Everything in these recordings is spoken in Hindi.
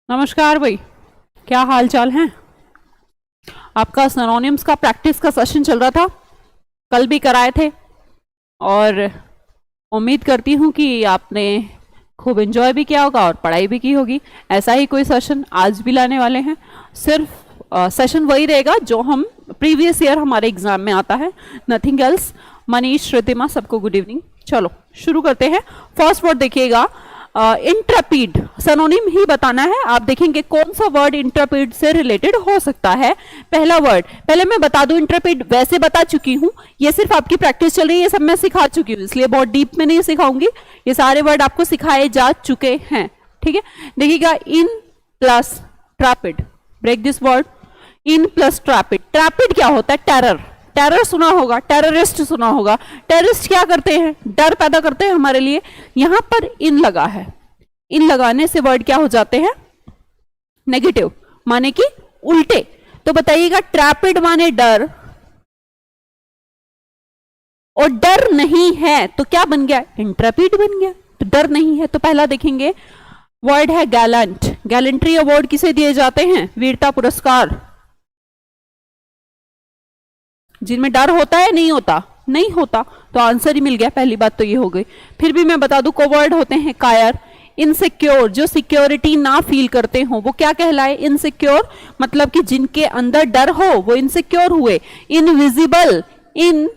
नमस्कार भाई, क्या हाल चाल है। आपका सिनोनिम्स का प्रैक्टिस का सेशन चल रहा था, कल भी कराए थे और उम्मीद करती हूँ कि आपने खूब एंजॉय भी किया होगा और पढ़ाई भी की होगी। ऐसा ही कोई सेशन आज भी लाने वाले हैं। सिर्फ सेशन वही रहेगा जो हम प्रीवियस ईयर हमारे एग्जाम में आता है, नथिंग एल्स। मनीष, श्रुतिमा, सबको गुड इवनिंग। चलो शुरू करते हैं। फर्स्ट वर्ड देखिएगा, इंट्रपीड। सिनोनिम ही बताना है। आप देखेंगे कौन सा वर्ड इंट्रपीड से रिलेटेड हो सकता है। पहला वर्ड, पहले मैं बता दूं, इंट्रपीड वैसे बता चुकी हूं, ये सिर्फ आपकी प्रैक्टिस चल रही है, ये सब मैं सिखा चुकी हूं, इसलिए बहुत डीप में नहीं सिखाऊंगी। ये सारे वर्ड आपको सिखाए जा चुके हैं, ठीक है। देखिएगा, in plus trepid. Break this word, in plus trepid. Trepid क्या होता है? टेरर। टेरर सुना होगा, टेररिस्ट सुना होगा। टेररिस्ट क्या करते हैं? डर पैदा करते हैं हमारे लिए। यहां पर इन लगा है, इन लगाने से वर्ड क्या हो जाते हैं? नेगेटिव, माने कि उल्टे। तो बताइएगा, ट्रैपिड माने डर, और डर नहीं है तो क्या बन गया? इंट्रैपिड बन गया। तो डर नहीं है तो पहला देखेंगे वर्ड है गैलेंट। गैलेंट्री अवार्ड किसे दिए जाते हैं? वीरता पुरस्कार। जिनमें डर होता है, नहीं होता? नहीं होता, तो आंसर ही मिल गया। पहली बात तो ये हो गई। फिर भी मैं बता दूं, कोवर्ड होते हैं कायर। इनसिक्योर, जो सिक्योरिटी ना फील करते हो वो क्या कहलाए? इनसिक्योर, मतलब कि जिनके अंदर डर हो वो इनसिक्योर हुए। Invisible, in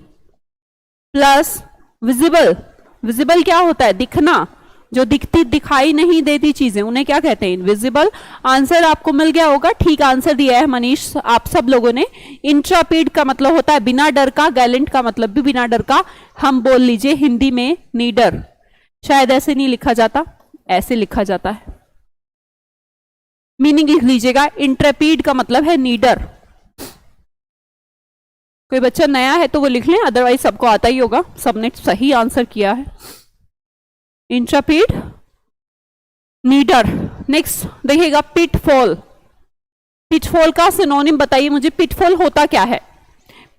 plus visible. Visible क्या होता है? दिखना। जो दिखती दिखाई नहीं देती चीजें, उन्हें क्या कहते हैं? इनविजिबल। आंसर आपको मिल गया होगा। ठीक आंसर दिया है मनीष, आप सब लोगों ने। इंट्रपीड का मतलब होता है बिना डर का, गैलेंट का मतलब भी बिना डर का। हम बोल लीजिए हिंदी में नीडर। शायद ऐसे नहीं लिखा जाता, ऐसे लिखा जाता है। मीनिंग लिख लीजिएगा, इंट्रपीड का मतलब है नीडर। कोई बच्चा नया है तो वो लिख लें, अदरवाइज सबको आता ही होगा, सबने सही आंसर किया है। इंट्रपीड, नीडर। नेक्स्ट देखिएगा, पिटफॉल। पिटफॉल का सिनोनिम बताइए मुझे। पिटफॉल होता क्या है?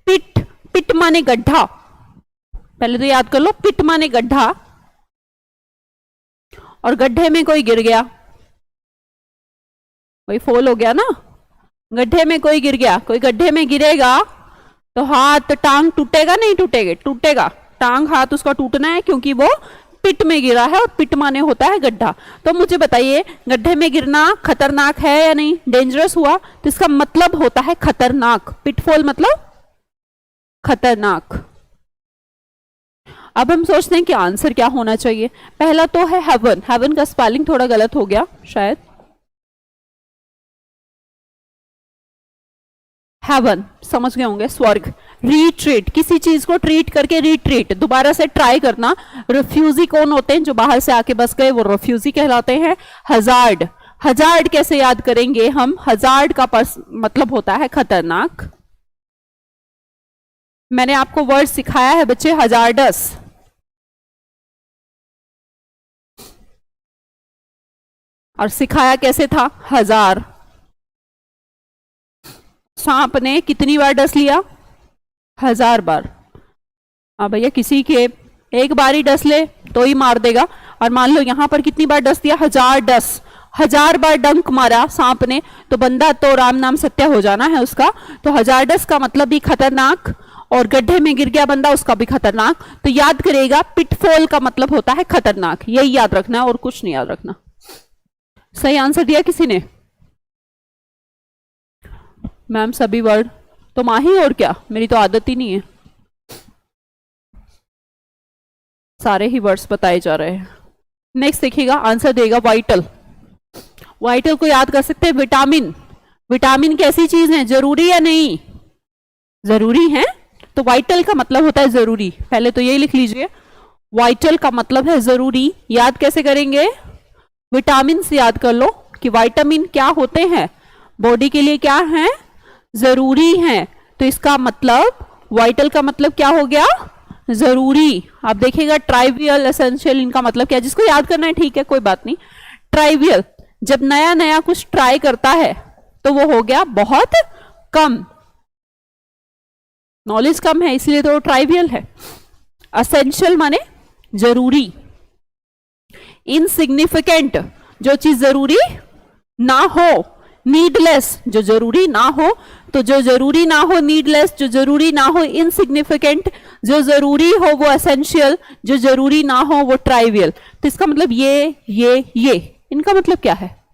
पिट, पिट माने गड्ढा। पहले तो याद कर लो, पिट माने गड्ढा, और गड्ढे में कोई गिर गया, कोई फॉल हो गया ना। गड्ढे में कोई गिर गया, कोई गड्ढे में गिरेगा तो हाथ टांग टूटेगा? नहीं टूटेगा? टूटेगा। टांग हाथ उसका टूटना है क्योंकि वो पिट में गिरा है, और पिट माने होता है गड्ढा। तो मुझे बताइए, गड्ढे में गिरना खतरनाक है या नहीं? डेंजरस हुआ, तो इसका मतलब होता है खतरनाक। पिटफॉल मतलब खतरनाक। अब हम सोचते हैं कि आंसर क्या होना चाहिए। पहला तो है हेवन। हेवन का स्पेलिंग थोड़ा गलत हो गया शायद। हेवन समझ गए होंगे, स्वर्ग। रिट्रीट, किसी चीज को ट्रीट करके रिट्रीट, दोबारा से ट्राई करना। रिफ्यूजी कौन होते हैं? जो बाहर से आके बस गए, वो रिफ्यूजी कहलाते हैं। हजार्ड, हजार्ड कैसे याद करेंगे हम? हजार्ड का मतलब होता है खतरनाक। मैंने आपको वर्ड सिखाया है बच्चे, हजार्डस। और सिखाया कैसे था? हजार। सांप ने कितनी बार डस लिया? 1000 बार। हाँ भैया, किसी के एक बार ही डस ले तो ही मार देगा, और मान लो यहां पर कितनी बार डस दिया? 1000 डस। 1000 बार डंक मारा सांप ने, तो बंदा तो राम नाम सत्य हो जाना है उसका। तो 1000 डस का मतलब भी खतरनाक, और गड्ढे में गिर गया बंदा, उसका भी खतरनाक। तो याद करेगा, पिटफॉल का मतलब होता है खतरनाक। यही याद रखना और कुछ नहीं याद रखना। सही आंसर दिया किसी ने? मैम सभी वर्ड तो माही, और क्या, मेरी तो आदत ही नहीं है, सारे ही वर्ड्स बताए जा रहे हैं। नेक्स्ट देखिएगा, आंसर देगा वाइटल। वाइटल को याद कर सकते हैं, विटामिन। विटामिन कैसी चीज है? जरूरी या नहीं? जरूरी है, तो वाइटल का मतलब होता है जरूरी। पहले तो यही लिख लीजिए, वाइटल का मतलब है जरूरी। याद कैसे करेंगे? विटामिन से याद कर लो कि विटामिन क्या होते हैं, बॉडी के लिए क्या है? जरूरी है। तो इसका मतलब, वाइटल का मतलब क्या हो गया? जरूरी। आप देखिएगा, ट्राइवियल, एसेंशियल, इनका मतलब क्या? जिसको याद करना है ठीक है, कोई बात नहीं। ट्राइवियल, जब नया नया कुछ ट्राई करता है तो वो हो गया बहुत कम, नॉलेज कम है, इसलिए तो ट्राइवियल है। एसेंशियल माने जरूरी। इनसिग्निफिकेंट, जो चीज जरूरी ना हो, नीडलेस जो जरूरी ना हो, तो जो जरूरी ना हो नीडलेस, जो जरूरी ना हो इनसिग्निफिकेंट, जो जरूरी हो वो एसेंशियल, जो जरूरी ना हो वो ट्राइवियल। तो इसका मतलब ये इनका मतलब क्या है?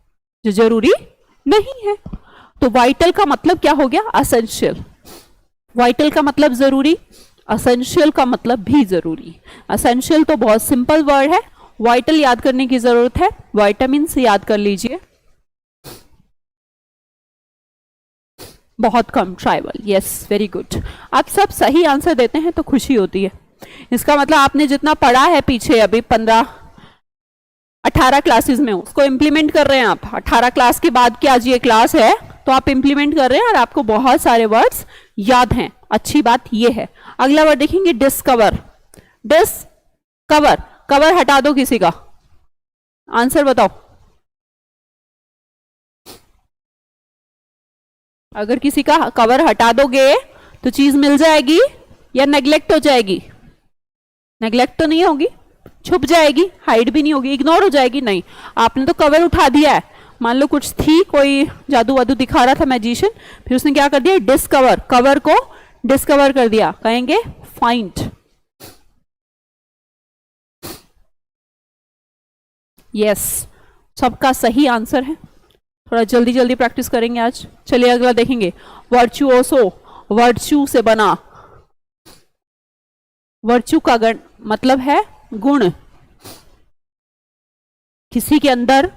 जो जरूरी नहीं है। तो वाइटल का मतलब क्या हो गया? असेंशियल। वाइटल का मतलब जरूरी, असेंशियल का मतलब भी जरूरी। असेंशियल तो बहुत सिंपल वर्ड है, वाइटल याद करने की जरूरत है, विटामिन से याद कर लीजिए, बहुत कम ट्राइबल। Yes, very good. आप सब सही आंसर देते हैं तो खुशी होती है। इसका मतलब आपने जितना पढ़ा है पीछे अभी 15-18 क्लासेस में उसको इंप्लीमेंट कर रहे हैं आप। 18 क्लास के बाद की आज ये क्लास है तो आप इंप्लीमेंट कर रहे हैं और आपको बहुत सारे वर्ड्स याद हैं। अच्छी बात ये है। अगला वर्ड देखेंगे डिस्कवर। डिस्कवर, कवर हटा दो किसी का, आंसर बताओ। अगर किसी का कवर हटा दोगे तो चीज मिल जाएगी या नेग्लेक्ट हो जाएगी? नेग्लेक्ट तो नहीं होगी, छुप जाएगी, हाइड भी नहीं होगी, इग्नोर हो जाएगी। नहीं, आपने तो कवर उठा दिया है। मान लो कुछ थी, कोई जादू वादू दिखा रहा था मैजिशियन, फिर उसने क्या कर दिया? डिस्कवर, कवर को डिस्कवर कर दिया। कहेंगे फाइंड। यस, सबका सही आंसर है। थोड़ा जल्दी जल्दी प्रैक्टिस करेंगे आज। चलिए अगला देखेंगे, वर्चुओसो, वर्चू से बना। वर्चू का गण मतलब है गुण, किसी के अंदर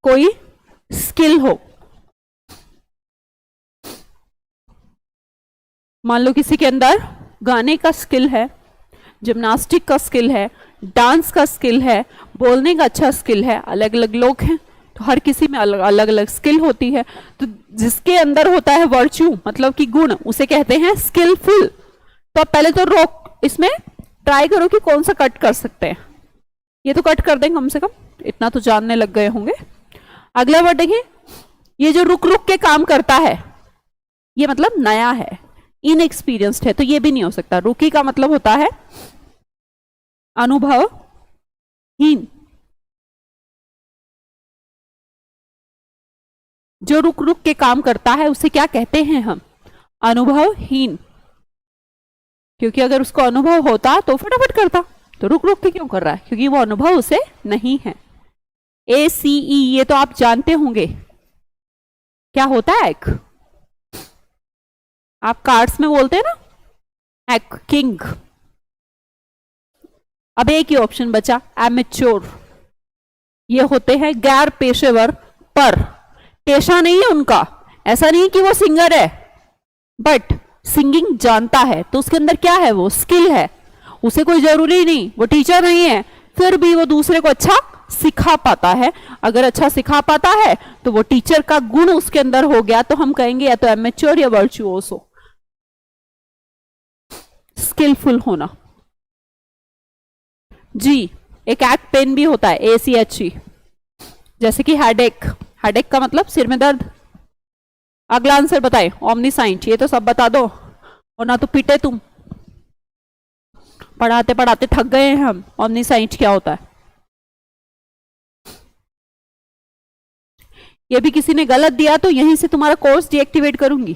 कोई स्किल हो। मान लो किसी के अंदर गाने का स्किल है, जिम्नास्टिक का स्किल है, डांस का स्किल है, बोलने का अच्छा स्किल है। अलग अलग लोग हैं तो हर किसी में अलग अलग अलग स्किल होती है। तो जिसके अंदर होता है वर्च्यू मतलब कि गुण, उसे कहते हैं स्किलफुल। तो आप पहले तो रोक, इसमें ट्राई करो कि कौन सा कट कर सकते हैं। ये तो कट कर दें कम से कम, इतना तो जानने लग गए होंगे। अगला वर्ड देखिए, ये जो रुक रुक के काम करता है, ये मतलब नया है, इनएक्सपीरियंस्ड है, तो ये भी नहीं हो सकता। रुकी का मतलब होता है अनुभवहीन। जो रुक रुक के काम करता है उसे क्या कहते हैं हम? अनुभवहीन। क्योंकि अगर उसको अनुभव होता तो फटाफट करता, तो रुक रुक के क्यों कर रहा है? क्योंकि वो अनुभव उसे नहीं है। ACE ये तो आप जानते होंगे क्या होता है। एक, आप कार्ड्स में बोलते हैं ना, एक किंग। अब एक ही ऑप्शन बचा, एमेच्योर। ये होते हैं गैर पेशेवर, पर पेशा नहीं है उनका। ऐसा नहीं कि वो सिंगर है बट सिंगिंग जानता है, तो उसके अंदर क्या है? वो स्किल है। उसे कोई जरूरी नहीं, वो टीचर नहीं है, फिर भी वो दूसरे को अच्छा सिखा पाता है। अगर अच्छा सिखा पाता है तो वो टीचर का गुण उसके अंदर हो गया, तो हम कहेंगे या तो एमेच्योर या वर्चुओसो। स्किलफुल होना। जी, एक एक्ट पेन भी होता है, ACHE, जैसे कि हेडेक। हेडेक का मतलब सिर में दर्द। अगला आंसर बताए, ओमनीसाइंट। ये तो सब बता दो और ना तो पीटे तुम, पढ़ाते पढ़ाते थक गए हैं हम। ओमनीसाइंट क्या होता है? ये भी किसी ने गलत दिया तो यहीं से तुम्हारा कोर्स डीएक्टिवेट करूंगी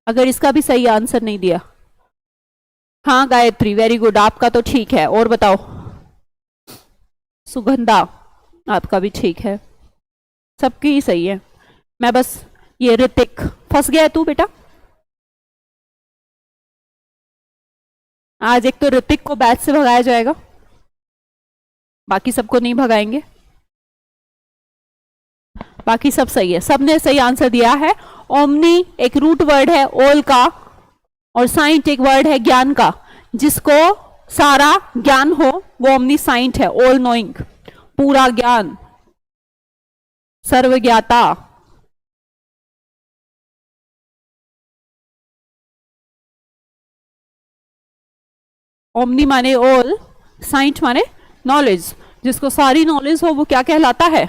अगर इसका भी सही आंसर नहीं दिया। हाँ गायत्री, वेरी गुड, आपका तो ठीक है। और बताओ, सुगंधा, आपका भी ठीक है, सबकी ही सही है। मैं बस, ये ऋतिक फंस गया है तू बेटा। आज एक तो ऋतिक को बैच से भगाया जाएगा, बाकी सबको नहीं भगाएंगे। बाकी सब सही है, सबने सही आंसर दिया है। ओमनी एक रूट वर्ड है ओल का, और साइंट एक वर्ड है ज्ञान का। जिसको सारा ज्ञान हो वो ओमनी साइंट है, ऑल नोइंग, पूरा ज्ञान, सर्वज्ञाता। ओमनी माने ऑल, साइंट माने नॉलेज। जिसको सारी नॉलेज हो वो क्या कहलाता है?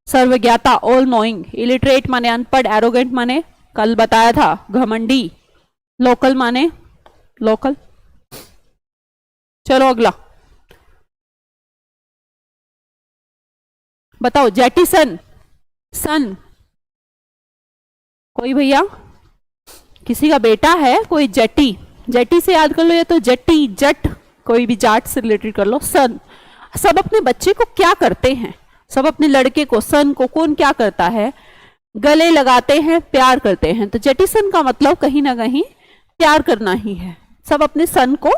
सर्वज्ञाता, ऑल नोइंग। इलिटरेट माने अनपढ़, एरोगेंट माने कल बताया था घमंडी, लोकल माने लोकल। चलो अगला बताओ, जेटिसन सन, कोई भैया, किसी का बेटा है कोई जेटी, जेटी से याद कर लो, या तो जेटी, जट, कोई भी जाट से रिलेटेड कर लो। सन, सब अपने बच्चे को क्या करते हैं, सब अपने लड़के को, सन को कौन क्या करता है, गले लगाते हैं, प्यार करते हैं। तो जेटिसन का मतलब कहीं ना कहीं प्यार करना ही है। सब अपने सन को,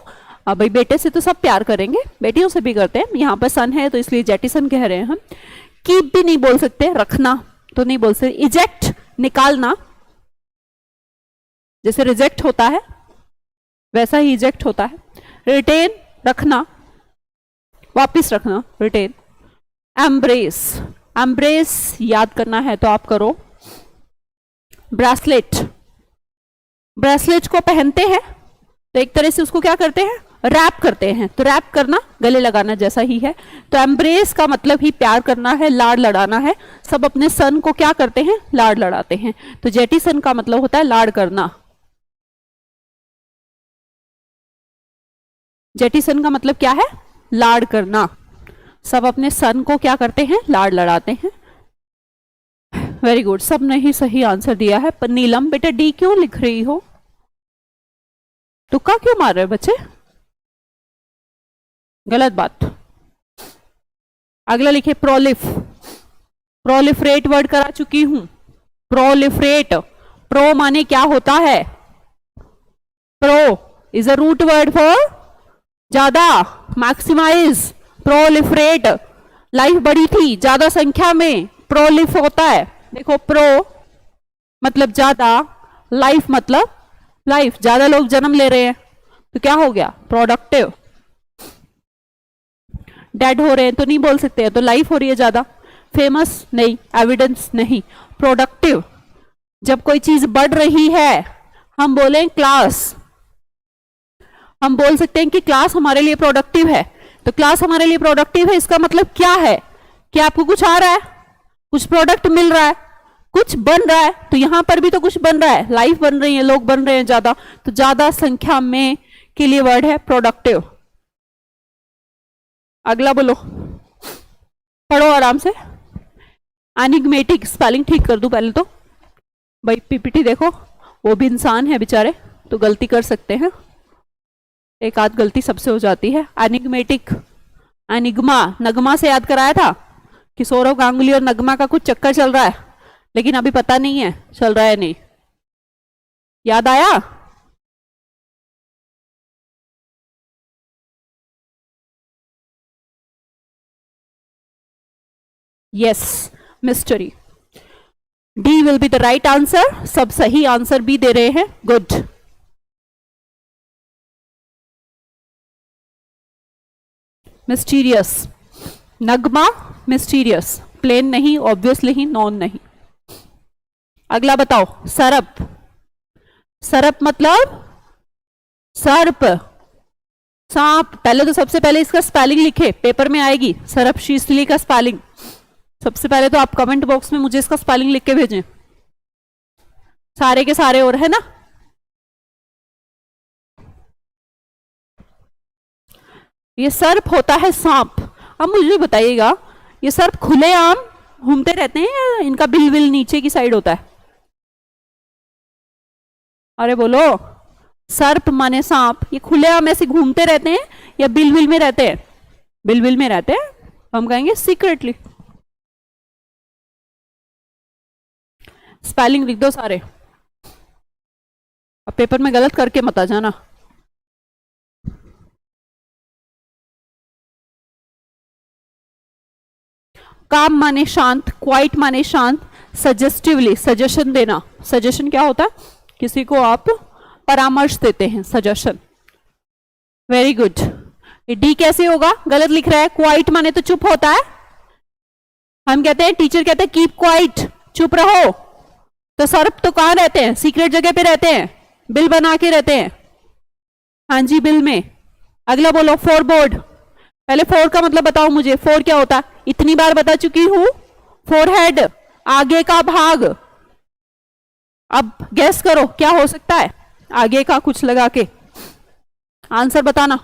भाई बेटे से तो सब प्यार करेंगे, बेटियों से भी करते हैं, यहाँ पर सन है तो इसलिए जेटिसन कह रहे हैं हम। कीप भी नहीं बोल सकते, रखना तो नहीं बोल सकते। इजेक्ट, निकालना, जैसे रिजेक्ट होता है वैसा ही इजेक्ट होता है। रिटेन, रखना, वापिस रखना, रिटेन। एम्ब्रेस, एम्ब्रेस याद करना है तो आप करो। ब्रेसलेट, ब्रेसलेट को पहनते हैं तो एक तरह से उसको क्या करते हैं, रैप करते हैं, तो रैप करना गले लगाना जैसा ही है। तो एम्ब्रेस का मतलब ही प्यार करना है, लाड़ लड़ाना है। सब अपने सन को क्या करते हैं, लाड़ लड़ाते हैं। तो जेटिसन का मतलब होता है लाड़ करना। जेटिसन का मतलब क्या है, लाड़ करना। सब अपने सन को क्या करते हैं, लाड़ लड़ाते हैं। वेरी गुड, सब ने ही सही आंसर दिया है। पर नीलम बेटा डी क्यों लिख रही हो, तुक्का क्यों मार रहे हो बच्चे, गलत बात। अगला लिखे प्रोलिफ, प्रोलिफरेट वर्ड करा चुकी हूं। प्रोलिफरेट, प्रो माने क्या होता है, pro is a root word for ज्यादा, मैक्सिमाइज, प्रोलिफरेट, लाइफ बड़ी थी, ज्यादा संख्या में प्रोलिफ होता है। देखो प्रो मतलब ज्यादा, लाइफ मतलब लाइफ, ज्यादा लोग जन्म ले रहे हैं तो क्या हो गया, प्रोडक्टिव। डेड हो रहे हैं तो नहीं बोल सकते हैं, तो लाइफ हो रही है ज्यादा। फेमस नहीं, एविडेंस नहीं, प्रोडक्टिव। जब कोई चीज बढ़ रही है हम बोलें क्लास, हम बोल सकते हैं कि क्लास हमारे लिए प्रोडक्टिव है। तो क्लास हमारे लिए प्रोडक्टिव है, इसका मतलब क्या है कि आपको कुछ आ रहा है, कुछ प्रोडक्ट मिल रहा है, कुछ बन रहा है। तो यहां पर भी तो कुछ बन रहा है, लाइफ बन रही है, लोग बन रहे हैं ज्यादा, तो ज्यादा संख्या में के लिए वर्ड है प्रोडक्टिव। अगला बोलो, पढ़ो आराम से। एनिग्मेटिक, स्पेलिंग ठीक कर दूं पहले तो, भाई पीपीटी देखो, वो भी इंसान है बेचारे तो गलती कर सकते हैं, एक आध गलती सबसे हो जाती है। एनिग्मेटिक, एनिग्मा, नगमा से याद कराया था कि सौरव गांगुली और नगमा का कुछ चक्कर चल रहा है, लेकिन अभी पता नहीं है चल रहा है नहीं, याद आया। Yes, mystery, D will be the right answer. सब सही आंसर भी दे रहे हैं, गुड। मिस्टीरियस, नगमा मिस्टीरियस, प्लेन नहीं, ऑब्वियसली ही, नॉन नहीं। अगला बताओ, सरप, सरप मतलब सर्प, सांप। पहले तो सबसे पहले इसका स्पेलिंग लिखे, पेपर में आएगी सरप शीसली का स्पेलिंग। सबसे पहले तो आप कमेंट बॉक्स में मुझे इसका स्पेलिंग लिख के भेजें, सारे के सारे, और है ना। ये सर्प होता है सांप। अब मुझे बताइएगा, ये सर्प खुलेआम घूमते रहते हैं या इनका बिल बिल नीचे की साइड होता है, अरे बोलो। सर्प माने सांप, ये खुलेआम ऐसे घूमते रहते हैं या बिल बिल में रहते हैं, बिल बिल में रहते हैं, हम कहेंगे सीक्रेटली। स्पेलिंग लिख दो सारे, अब पेपर में गलत करके मत आ जाना। काम माने शांत, क्वाइट माने शांत, सजेस्टिवली सजेशन देना, सजेशन क्या होता है, किसी को आप परामर्श देते हैं, सजेशन। Very good. ये डी कैसे होगा, गलत लिख रहा है, क्वाइट माने तो चुप होता है, हम कहते हैं, टीचर कहते हैं कीप क्वाइट, चुप रहो। तो सर्प तो कहां रहते हैं, सीक्रेट जगह पे रहते हैं, बिल बना के रहते हैं, हाँ जी बिल में। अगला बोलो, फोर बोर्ड। पहले फोर का मतलब बताओ मुझे, फोर क्या होता है, इतनी बार बता चुकी हूं, फोरहेड, आगे का भाग। अब गैस करो क्या हो सकता है, आगे का कुछ लगा के आंसर बताना।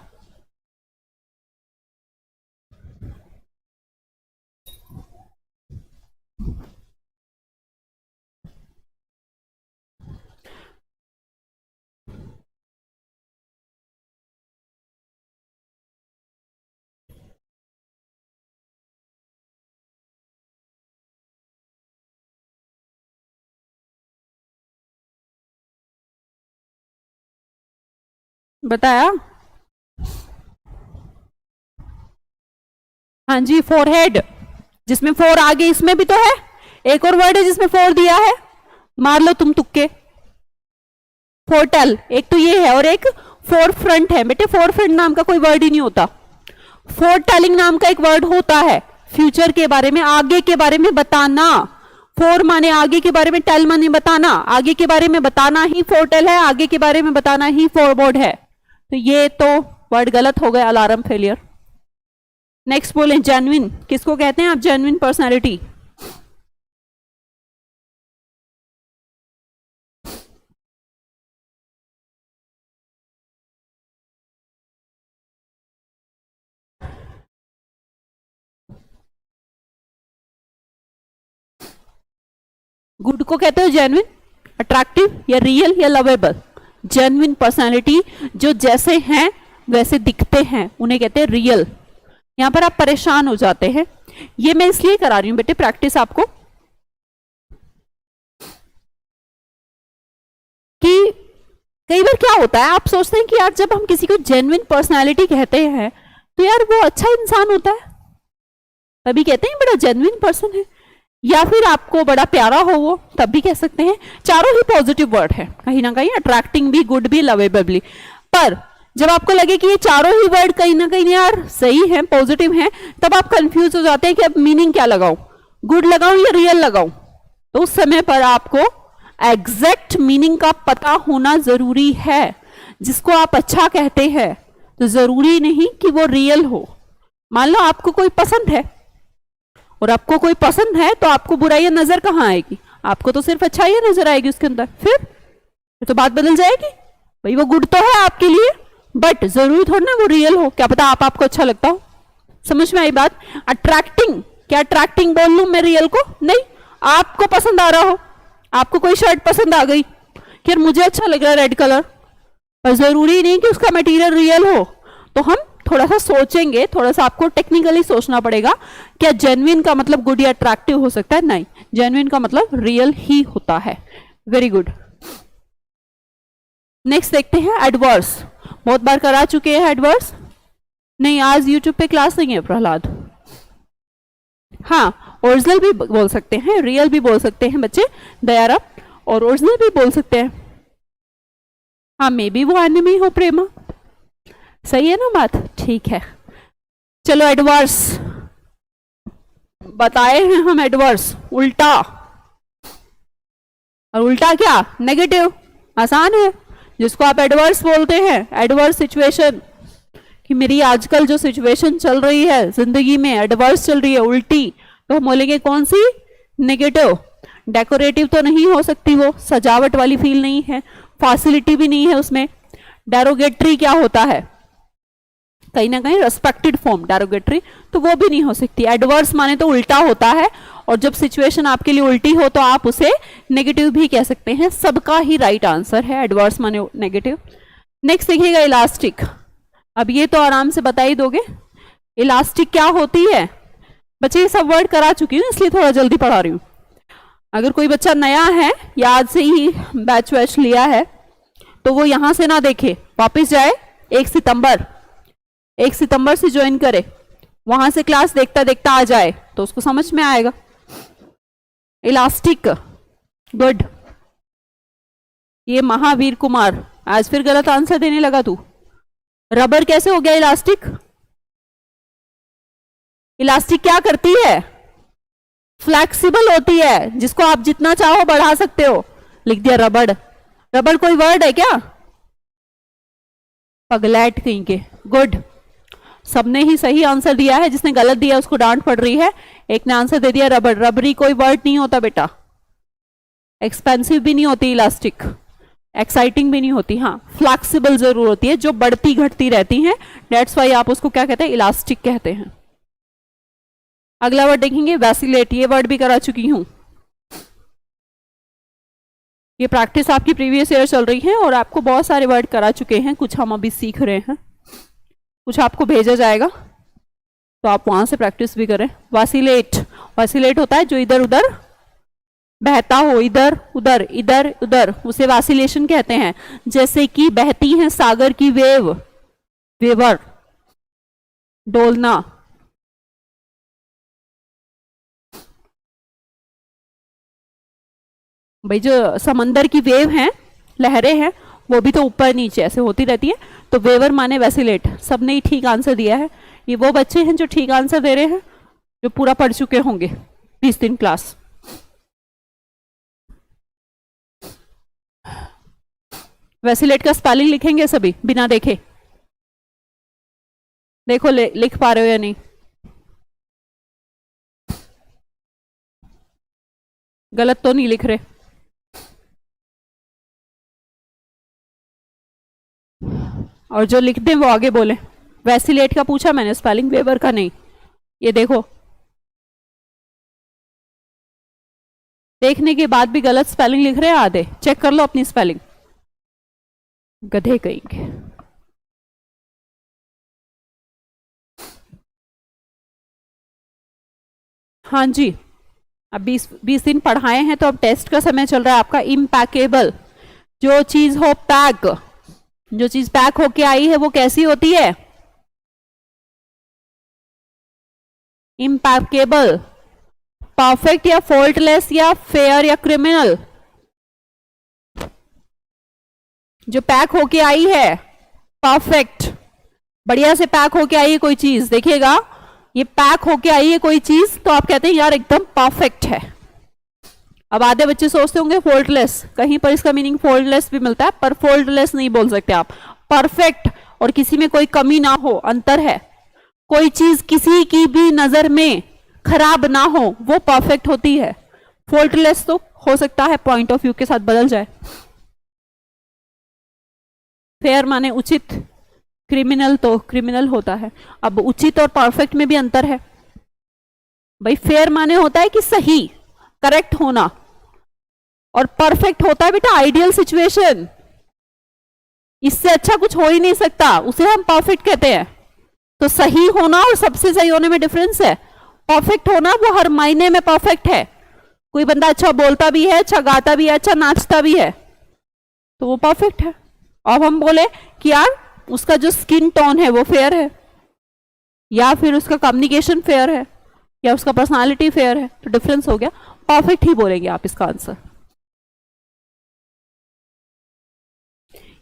बताया? हाँ जी, फोरहेड, जिसमें फोर आगे इसमें भी तो है, एक और वर्ड है जिसमें फोर दिया है, मार लो तुम तुक्के। फोरटेल एक तो ये है और एक फोर फ्रंट है। बेटे फोर फ्रंट नाम का कोई वर्ड ही नहीं होता, फोरटेलिंग नाम का एक वर्ड होता है, फ्यूचर के बारे में, आगे के बारे में बताना। फोर माने आगे के बारे में, टेल माने बताना, आगे के बारे में बताना ही फोरटेल है, आगे के बारे में बताना ही फोरबोर्ड है। तो ये तो वर्ड गलत हो गया, अलार्म फेलियर। नेक्स्ट बोले जेन्युइन, किसको कहते हैं आप? Genuine personality. गुड को कहते हो जेन्युइन, अट्रैक्टिव या रियल या लवेबल? जेन्युइन पर्सनालिटी जो जैसे हैं वैसे दिखते हैं उन्हें कहते हैं रियल। यहां पर आप परेशान हो जाते हैं, ये मैं इसलिए करा रही हूं बेटे प्रैक्टिस आपको, कि कई बार क्या होता है आप सोचते हैं कि यार जब हम किसी को जेन्युइन पर्सनालिटी कहते हैं तो यार वो अच्छा इंसान होता है, तभी कहते हैं बड़ा जेन्युइन पर्सन है, या फिर आपको बड़ा प्यारा हो वो तब भी कह सकते हैं। चारों ही पॉजिटिव वर्ड है कहीं ना कहीं, अट्रैक्टिंग भी, गुड भी, लवेबल भी। पर जब आपको लगे कि ये चारों ही वर्ड कहीं ना कहीं यार सही है, पॉजिटिव हैं, तब आप कंफ्यूज हो जाते हैं कि अब मीनिंग क्या लगाऊं, गुड लगाऊं या रियल लगाऊं। तो उस समय पर आपको एग्जैक्ट मीनिंग का पता होना जरूरी है। जिसको आप अच्छा कहते हैं तो जरूरी नहीं कि वो रियल हो। मान लो आपको कोई पसंद है और आपको कोई पसंद है तो आपको बुराइयां नजर कहां आएगी? आपको तो सिर्फ अच्छाइयां नजर आएगी उसके अंदर। फिर तो बात बदल जाएगी, भाई वो गुड तो है आपके लिए बट जरूरी थोड़ा ना वो रियल हो, क्या पता आपको अच्छा लगता हो। समझ में आई बात? अट्रैक्टिंग, क्या अट्रैक्टिंग बोल लूं मैं रियल को? नहीं, आपको पसंद आ रहा हो, आपको कोई शर्ट पसंद आ गई कि यार मुझे अच्छा लग रहा है रेड कलर, पर जरूरी नहीं कि उसका मटेरियल रियल हो। तो हम थोड़ा सा सोचेंगे, थोड़ा सा आपको टेक्निकली सोचना पड़ेगा, क्या जेन्युइन का मतलब गुड या अट्रैक्टिव हो सकता है? नहीं, जेन्युइन का मतलब रियल ही होता है। Very good. नेक्स्ट देखते हैं एडवर्स। बहुत बार करा चुके हैं एडवर्स? नहीं, आज यूट्यूब पे क्लास नहीं है प्रहलाद। हाँ, ओरिजिनल भी बोल सकते हैं, रियल भी बोल सकते हैं बच्चे दयारा, और ओरिजिनल भी बोल सकते हैं। हाँ, मे बी वो एनिमी हो प्रेमा, सही है ना बात? ठीक है, चलो एडवर्स बताए हैं हम, एडवर्स उल्टा। और उल्टा क्या? नेगेटिव। आसान है, जिसको आप एडवर्स बोलते हैं, एडवर्स सिचुएशन, कि मेरी आजकल जो सिचुएशन चल रही है जिंदगी में एडवर्स चल रही है, उल्टी, तो हम बोलेंगे कौन सी? नेगेटिव। डेकोरेटिव तो नहीं हो सकती, वो सजावट वाली फील नहीं है, फैसिलिटी भी नहीं है उसमें। डेरोगेटरी क्या होता है? कहीं ना कहीं रेस्पेक्टेड फॉर्म, डेरोगेटरी, तो वो भी नहीं हो सकती। एडवर्स माने तो उल्टा होता है, और जब सिचुएशन आपके लिए उल्टी हो तो आप उसे नेगेटिव भी कह सकते हैं। सबका ही राइट आंसर है एडवर्स माने नेगेटिव। नेक्स्ट देखिएगा इलास्टिक। अब ये तो आराम से बता ही दोगे, इलास्टिक क्या होती है? बच्चे ये सब वर्ड करा चुकी हूँ इसलिए थोड़ा जल्दी पढ़ा रही हूँ। अगर कोई बच्चा नया है या आज से ही बैच वैच लिया है तो वो यहां से ना देखे, वापस जाए 1 सितंबर से ज्वाइन करे, वहां से क्लास देखता देखता आ जाए तो उसको समझ में आएगा। Elastic, good. ये महावीर कुमार, आज फिर गलत आंसर देने लगा तू। रबर कैसे हो गया इलास्टिक? इलास्टिक क्या करती है? फ्लेक्सिबल होती है, जिसको आप जितना चाहो बढ़ा सकते हो। लिख दिया रबड़। रबड़ कोई वर्ड है क्या? पगलैट कहीं के। गुड, सबने ही सही आंसर दिया है, जिसने गलत दिया उसको डांट पड़ रही है। एक ने आंसर दे दिया रबड़। रबरी कोई वर्ड नहीं होता बेटा, एक्सपेंसिव भी नहीं होती इलास्टिक, एक्साइटिंग भी नहीं होती। हाँ, फ्लेक्सिबल जरूर होती है, जो बढ़ती घटती रहती हैं, डेट्स वाई आप उसको क्या कहते हैं? इलास्टिक कहते हैं। अगला वर्ड देखेंगे वैसिलेट। ये वर्ड भी करा चुकी हूं, ये प्रैक्टिस आपकी प्रीवियस ईयर चल रही है और आपको बहुत सारे वर्ड करा चुके हैं, कुछ हम अभी सीख रहे हैं, कुछ आपको भेजा जाएगा तो आप वहां से प्रैक्टिस भी करें। वैसिलेट, वैसिलेट होता है जो इधर उधर बहता हो इधर उधर इधर उधर, उसे वासिलेशन कहते हैं। जैसे कि बहती हैं सागर की वेव, वेवर, डोलना। भाई जो समंदर की वेव हैं, लहरें हैं, वो भी तो ऊपर नीचे ऐसे होती रहती है, तो वेवर माने वैसिलेट। सबने ही ठीक आंसर दिया है। ये वो बच्चे हैं जो ठीक आंसर दे रहे हैं, जो पूरा पढ़ चुके होंगे 20 दिन क्लास। वैसिलेट का स्पेलिंग लिखेंगे सभी बिना देखे? देखो लिख पा रहे हो या नहीं? गलत तो नहीं लिख रहे? और जो लिख दे वो आगे बोले। वैसिलेट का पूछा मैंने स्पेलिंग, वेबर का नहीं। ये देखो, देखने के बाद भी गलत स्पेलिंग लिख रहे हैं आधे। चेक कर लो अपनी स्पेलिंग, गधे कहेंगे। हाँ जी, अब 20 दिन पढ़ाए हैं तो अब टेस्ट का समय चल रहा है आपका। इम्पैकेबल, जो चीज हो पैक, जो चीज पैक होके आई है वो कैसी होती है? इम्पैकेबल। परफेक्ट या फॉल्टलेस या फेयर या क्रिमिनल? जो पैक होके आई है परफेक्ट, बढ़िया से पैक होके आई है कोई चीज, देखिएगा ये पैक होके आई है कोई चीज तो आप कहते हैं यार एकदम परफेक्ट है। अब आधे बच्चे सोचते होंगे फोल्डलेस, कहीं पर इसका मीनिंग फोल्डलेस भी मिलता है, पर फोल्डलेस नहीं बोल सकते आप। परफेक्ट और किसी में कोई कमी ना हो, अंतर है। कोई चीज किसी की भी नजर में खराब ना हो वो परफेक्ट होती है। फोल्डलेस तो हो सकता है पॉइंट ऑफ व्यू के साथ बदल जाए। फेयर माने उचित, क्रिमिनल तो क्रिमिनल होता है। अब उचित और परफेक्ट में भी अंतर है भाई। फेयर माने होता है कि सही, करेक्ट होना, और परफेक्ट होता है बेटा आइडियल सिचुएशन। इससे अच्छा कुछ हो ही नहीं सकता, उसे हम परफेक्ट कहते हैं। तो सही होना और सबसे सही होने में डिफरेंस है। परफेक्ट होना वो हर मायने में परफेक्ट है। कोई बंदा अच्छा बोलता भी है, अच्छा गाता भी है, अच्छा नाचता भी है, तो वो परफेक्ट है। अब हम बोले कि यार उसका जो स्किन टोन है वो फेयर है, या फिर उसका कम्युनिकेशन फेयर है, या उसका पर्सनालिटी फेयर है, तो डिफरेंस हो गया। परफेक्ट ही बोलेंगे आप इसका आंसर।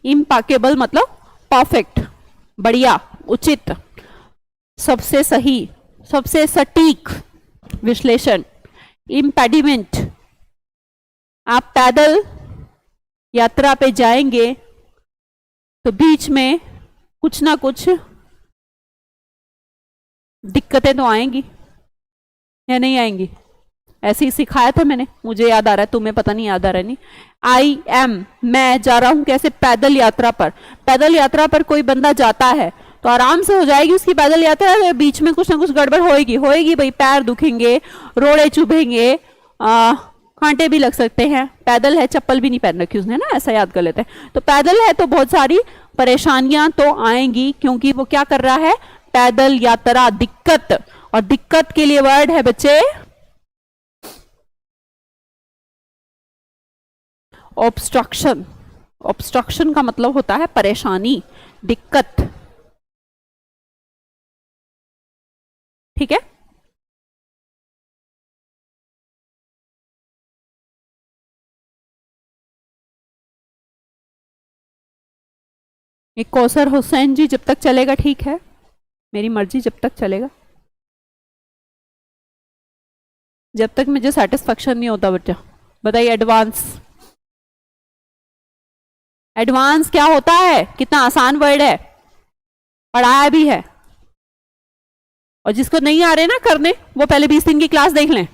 इम्पैकेबल मतलब परफेक्ट, बढ़िया, उचित, सबसे सही, सबसे सटीक विश्लेषण। इम्पेडिमेंट, आप पैदल यात्रा पे जाएंगे तो बीच में कुछ ना कुछ दिक्कतें तो आएंगी या नहीं आएंगी? ऐसे ही सिखाया था मैंने, मुझे याद आ रहा है, तुम्हें पता नहीं याद आ रहा है। नहीं, आई एम, मैं जा रहा हूं कैसे? पैदल यात्रा पर। पैदल यात्रा पर कोई बंदा जाता है तो आराम से हो जाएगी उसकी पैदल यात्रा, बीच में कुछ ना कुछ गड़बड़ होएगी, होएगी भाई। पैर दुखेंगे, रोड़े चुभेंगे, कांटे भी लग सकते हैं। पैदल है, चप्पल भी नहीं पहन रखी उसने ना, ऐसा याद कर लेते हैं। तो पैदल है तो बहुत सारी परेशानियां तो आएंगी, क्योंकि वो क्या कर रहा है? पैदल यात्रा। दिक्कत, और दिक्कत के लिए वर्ड है बच्चे ऑब्स्ट्रक्शन। ऑब्स्ट्रक्शन का मतलब होता है परेशानी, दिक्कत। ठीक है, एक कौसर हुसैन जी, जब तक चलेगा ठीक है, मेरी मर्जी, जब तक चलेगा, जब तक मुझे सेटिस्फेक्शन नहीं होता बच्चा। बताइए एडवांस, एडवांस क्या होता है? कितना आसान वर्ड है, पढ़ाया भी है। और जिसको नहीं आ रहे ना करने, वो पहले 20 दिन की क्लास देख लें,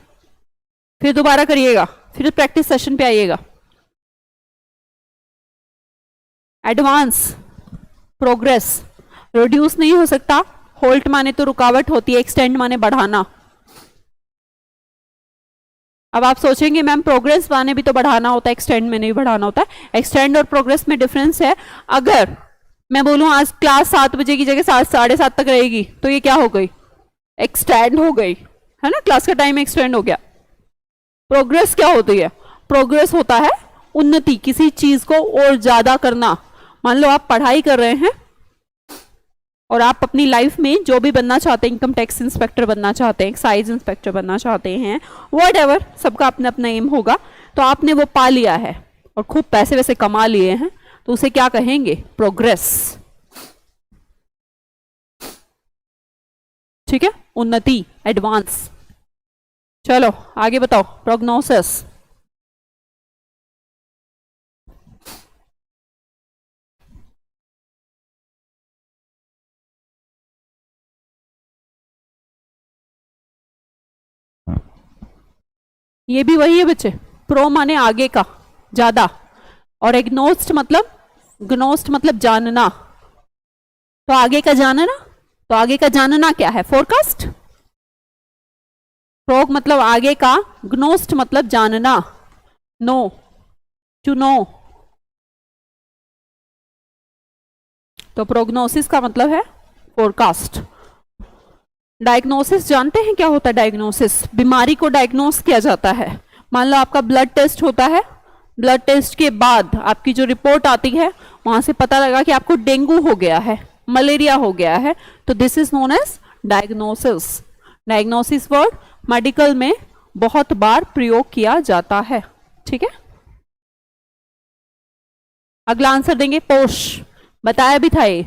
फिर दोबारा करिएगा, फिर प्रैक्टिस सेशन पे आइएगा। एडवांस, प्रोग्रेस, रिड्यूस नहीं हो सकता। होल्ट माने तो रुकावट होती है, एक्सटेंड माने बढ़ाना। अब आप सोचेंगे मैम प्रोग्रेस माने भी तो बढ़ाना होता है, एक्सटेंड में नहीं बढ़ाना होता है। एक्सटेंड और प्रोग्रेस में डिफरेंस है। अगर मैं बोलूं आज क्लास 7 बजे की जगह 7, 7:30 तक रहेगी, तो ये क्या हो गई? एक्सटेंड हो गई, है ना, क्लास का टाइम एक्सटेंड हो गया। प्रोग्रेस क्या होती है? प्रोग्रेस होता है उन्नति, किसी चीज को और ज्यादा करना। मान लो आप पढ़ाई कर रहे हैं और आप अपनी लाइफ में जो भी बनना चाहते हैं, इनकम टैक्स इंस्पेक्टर बनना चाहते हैं, एक्साइज इंस्पेक्टर बनना चाहते हैं, व्हाटएवर, सबका अपना अपना एम होगा, तो आपने वो पा लिया है और खूब पैसे वैसे कमा लिए हैं, तो उसे क्या कहेंगे? प्रोग्रेस। ठीक है, उन्नति, एडवांस। चलो आगे बताओ, प्रोग्नोसिस। ये भी वही है बच्चे, प्रो माने आगे का, ज्यादा, और एग्नोस्ट मतलब, ग्नोस्ट मतलब जानना, तो आगे का जानना, तो आगे का जानना क्या है? फोरकास्ट। प्रोग मतलब आगे का, ग्नोस्ट मतलब जानना, नो, टू नो। तो प्रोग्नोसिस का मतलब है फोरकास्ट। डायग्नोसिस जानते हैं क्या होता है? डायग्नोसिस, बीमारी को डायग्नोस किया जाता है। मान लो आपका ब्लड टेस्ट होता है, ब्लड टेस्ट के बाद आपकी जो रिपोर्ट आती है वहां से पता लगा कि आपको डेंगू हो गया है, मलेरिया हो गया है, तो this is known as diagnosis. Diagnosis word medical में बहुत बार प्रयोग किया जाता है। ठीक है, अगला आंसर देंगे पोष। बताया भी था ये,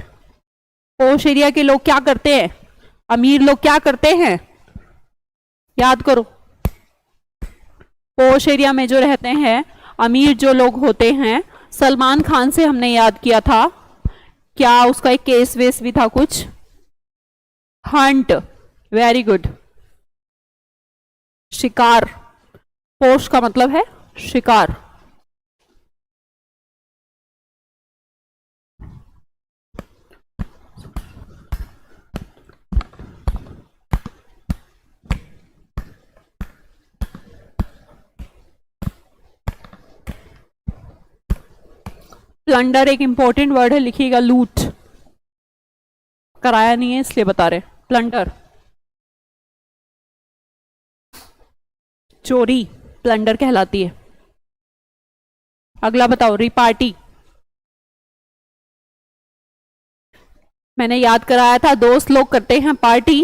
पोष एरिया के लोग क्या करते हैं? अमीर लोग क्या करते हैं? याद करो, पोश एरिया में जो रहते हैं अमीर जो लोग होते हैं, सलमान खान से हमने याद किया था, क्या उसका एक केस वेस भी था कुछ? हंट, वेरी गुड, शिकार। पोश का मतलब है शिकार। प्लंडर एक इंपॉर्टेंट वर्ड है, लिखिएगा, लूट। कराया नहीं है इसलिए बता रहे, प्लंडर, चोरी, प्लंडर कहलाती है। अगला बताओ, रिपार्टी। मैंने याद कराया था, दोस्त लोग करते हैं पार्टी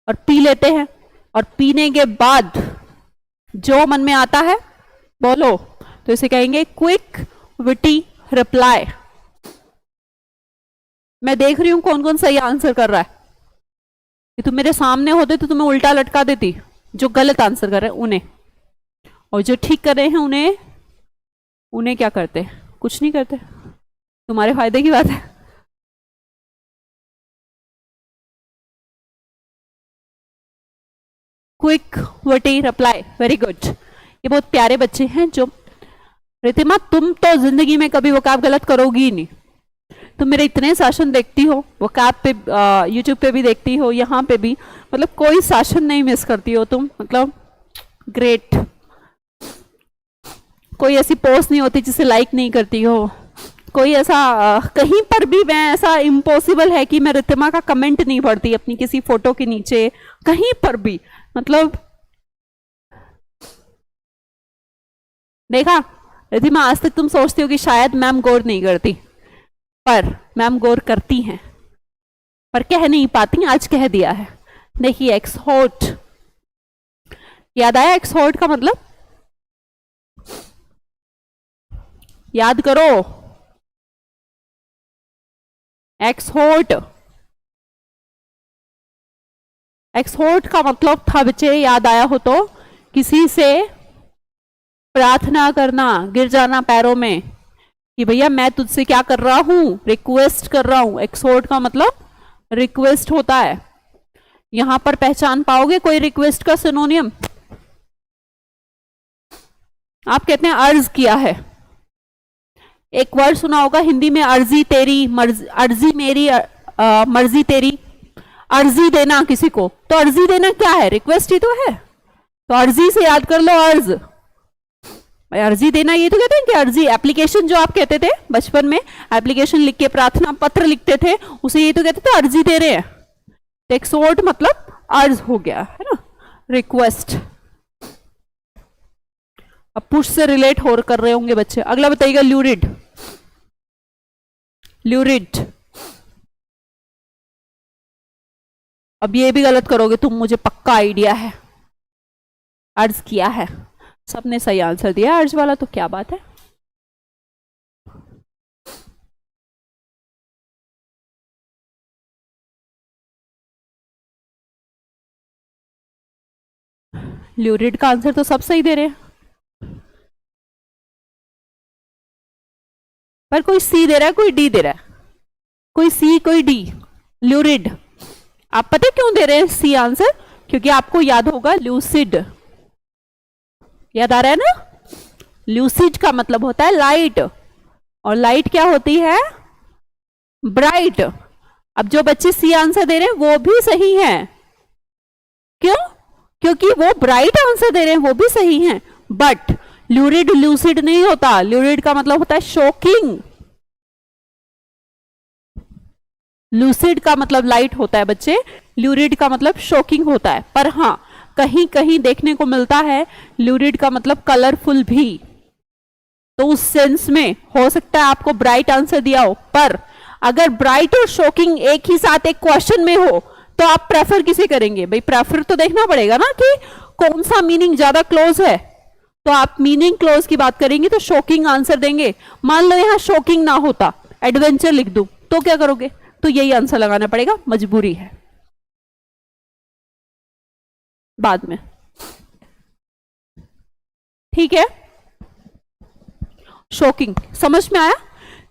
और पी लेते हैं, और पीने के बाद जो मन में आता है बोलो, तो इसे कहेंगे क्विक विटी रिप्लाई। मैं देख रही हूं कौन कौन सही आंसर कर रहा है, कि तुम मेरे सामने होते तो तुम्हें उल्टा लटका देती, जो गलत आंसर कर रहे हैं उन्हें, और जो ठीक कर रहे हैं उन्हें क्या करते? कुछ नहीं करते, तुम्हारे फायदे की बात है। Quick witty reply, very good. ये बहुत प्यारे बच्चे हैं। जो रितिमा, तुम तो जिंदगी में कभी वोकैब गलत करोगी ही नहीं, तुम मेरे इतने सेशन देखती हो, वोकैब पे, यूट्यूब पे भी देखती हो, यहाँ पे भी, मतलब कोई सेशन नहीं मिस करती हो तुम, मतलब ग्रेट। कोई ऐसी पोस्ट नहीं होती जिसे लाइक नहीं करती हो, कोई ऐसा कहीं पर भी, मैं ऐसा इम्पॉसिबल है कि मैं रितिमा का कमेंट नहीं पढ़ती अपनी किसी फोटो के नीचे, कहीं पर भी, मतलब देखा रिधिमा, आज तक तुम सोचती हो कि शायद मैम गौर नहीं करती, पर मैम गौर करती हैं, पर कह नहीं पाती, आज कह दिया है। देखिए, एक्सहोर्ट, याद आया एक्सहोर्ट का मतलब? याद करो, एक्सहोर्ट, एक्सहोर्ट का मतलब था बच्चे, याद आया हो तो, किसी से प्रार्थना करना, गिर जाना पैरों में, कि भैया मैं तुझसे क्या कर रहा हूं? रिक्वेस्ट कर रहा हूं। एक्सहोर्ट का मतलब रिक्वेस्ट होता है। यहां पर पहचान पाओगे कोई रिक्वेस्ट का सिनोनियम? आप कहते हैं अर्ज किया है, एक वर्ड सुना होगा हिंदी में, अर्जी तेरी, अर्जी मेरी, मर्जी तेरी, अर्जी देना किसी को, तो अर्जी देना क्या है? रिक्वेस्ट ही तो है, तो अर्जी से याद कर लो, अर्ज, अर्जी देना, ये तो कहते हैं कि अर्जी, एप्लीकेशन जो आप कहते थे बचपन में, एप्लीकेशन लिख के प्रार्थना पत्र लिखते थे, उसे ये तो कहते थे अर्जी दे रहे हैं। एक्सहोर्ट मतलब अर्ज हो गया है ना, रिक्वेस्ट। अब पुश से रिलेट हो कर रहे होंगे बच्चे। अगला बताइएगा ल्यूरिड। ल्यूरिड, अब ये भी गलत करोगे तुम, मुझे पक्का आइडिया है। अर्ज किया है, सबने सही आंसर दिया अर्ज वाला, तो क्या बात है। ल्यूरिड का आंसर तो सब सही दे रहे हैं, पर कोई सी दे रहा है, कोई डी दे रहा है, कोई सी कोई डी। ल्यूरिड, आप पता क्यों दे रहे हैं सी आंसर? क्योंकि आपको याद होगा ल्यूसिड, याद आ रहा है ना? ल्यूसिड का मतलब होता है लाइट, और लाइट क्या होती है? ब्राइट। अब जो बच्चे सी आंसर दे रहे हैं वो भी सही है, क्यों? क्योंकि वो ब्राइट आंसर दे रहे हैं, वो भी सही है। बट ल्यूरिड ल्यूसिड नहीं होता, ल्यूरिड का मतलब होता है शॉकिंग, लूसिड का मतलब लाइट होता है बच्चे, ल्यूरिड का मतलब शॉकिंग होता है। पर हाँ, कहीं कहीं देखने को मिलता है ल्यूरिड का मतलब कलरफुल भी, तो उस सेंस में हो सकता है आपको ब्राइट आंसर दिया हो, पर अगर ब्राइट और शॉकिंग एक ही साथ एक क्वेश्चन में हो तो आप प्रेफर किसे करेंगे? भाई प्रेफर तो देखना पड़ेगा ना कि कौन सा मीनिंग ज्यादा क्लोज है, तो आप मीनिंग क्लोज की बात करेंगे तो शॉकिंग आंसर देंगे। मान लो यहां शॉकिंग ना होता, एडवेंचर लिख दूं, तो क्या करोगे? तो यही आंसर लगाना पड़ेगा, मजबूरी है बाद में, ठीक है। शॉकिंग समझ में आया?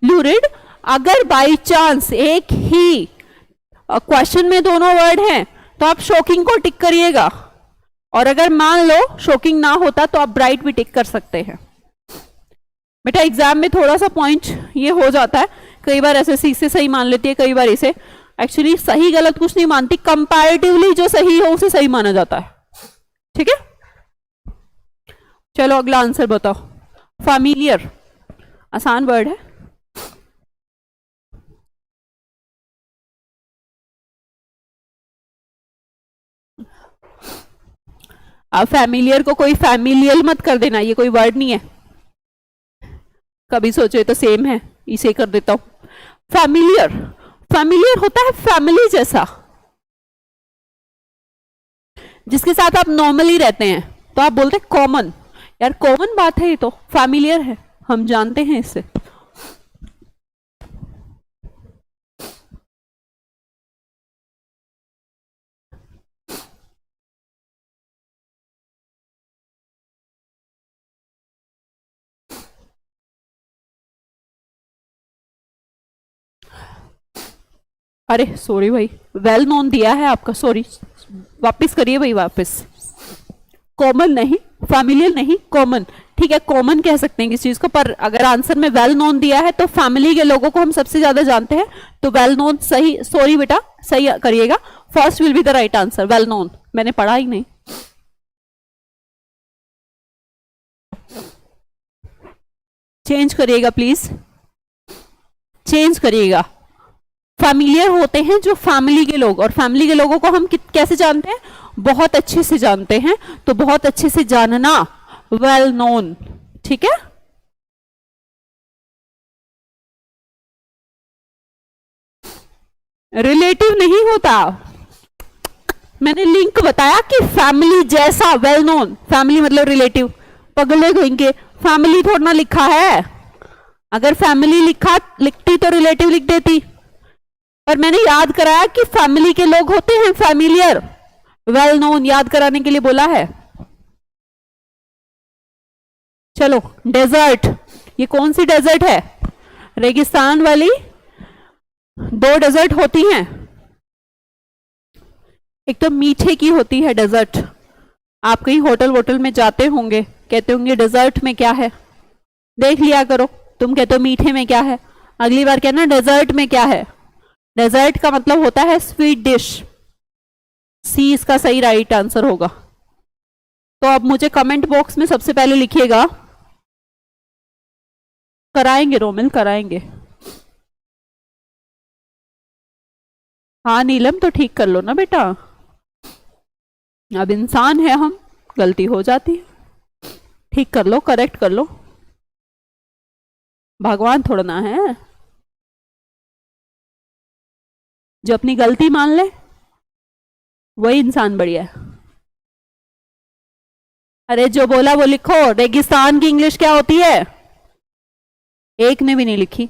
ल्यूरिड, अगर बाई चांस एक ही क्वेश्चन में दोनों वर्ड हैं तो आप शॉकिंग को टिक करिएगा, और अगर मान लो शॉकिंग ना होता तो आप ब्राइट भी टिक कर सकते हैं। बेटा एग्जाम में थोड़ा सा पॉइंट ये हो जाता है, कई बार एसएससी इसे सही मान लेती है, कई बार इसे, एक्चुअली सही गलत कुछ नहीं मानती, कंपैरेटिवली जो सही हो उसे सही माना जाता है, ठीक है। चलो अगला आंसर बताओ। फैमिलियर, आसान वर्ड है। अब फैमिलियर को कोई फैमिलियल मत कर देना, ये कोई वर्ड नहीं है, कभी सोचे तो सेम है, इसे कर देता हूं। फैमिलियर, फैमिलियर होता है फैमिली जैसा, जिसके साथ आप नॉर्मली रहते हैं, तो आप बोलते हैं कॉमन। यार कॉमन बात है, ये तो फैमिलियर है, हम जानते हैं इससे। अरे सॉरी भाई, वेल नोन दिया है आपका, सॉरी, वापस करिए भाई वापस। कॉमन नहीं, फैमिलियर नहीं, कॉमन, ठीक है, कॉमन कह सकते हैं किस चीज को, पर अगर आंसर में वेल नोन दिया है तो फैमिली के लोगों को हम सबसे ज्यादा जानते हैं, तो वेल नोन सही, सॉरी बेटा सही करिएगा, first will be the right answer, well known, मैंने पढ़ा ही नहीं। चेंज करिएगा प्लीज, चेंज करिएगा। फैमिलियर होते हैं जो फैमिली के लोग, और फैमिली के लोगों को हम कैसे जानते हैं? बहुत अच्छे से जानते हैं, तो बहुत अच्छे से जानना, वेल नोन, ठीक है। रिलेटिव नहीं होता, मैंने लिंक बताया कि फैमिली जैसा, वेल नोन, फैमिली मतलब रिलेटिव, पगले होंगे, फैमिली थोड़ा ना लिखा है, अगर फैमिली लिखती तो रिलेटिव लिख देती, पर मैंने याद कराया कि फैमिली के लोग होते हैं फैमिलियर, वेल नोन याद कराने के लिए बोला है। चलो डेजर्ट, ये कौन सी डेजर्ट है? रेगिस्तान वाली, दो डेजर्ट होती हैं, एक तो मीठे की होती है डेजर्ट, आप कहीं होटल वोटल में जाते होंगे, कहते होंगे डेजर्ट में क्या है, देख लिया करो, तुम कहते हो मीठे में क्या है, अगली बार कहना डेजर्ट में क्या है। डेजर्ट का मतलब होता है स्वीट डिश, सी इसका सही राइट आंसर होगा। तो अब मुझे कमेंट बॉक्स में सबसे पहले लिखिएगा, कराएंगे रोमिल कराएंगे, हाँ नीलम तो ठीक कर लो ना बेटा, अब इंसान है हम, गलती हो जाती है, ठीक कर लो, करेक्ट कर लो, भगवान थोड़ा ना है। जो अपनी गलती मान ले वही इंसान बढ़िया है। अरे जो बोला वो लिखो। रेगिस्तान की इंग्लिश क्या होती है? एक ने भी नहीं लिखी।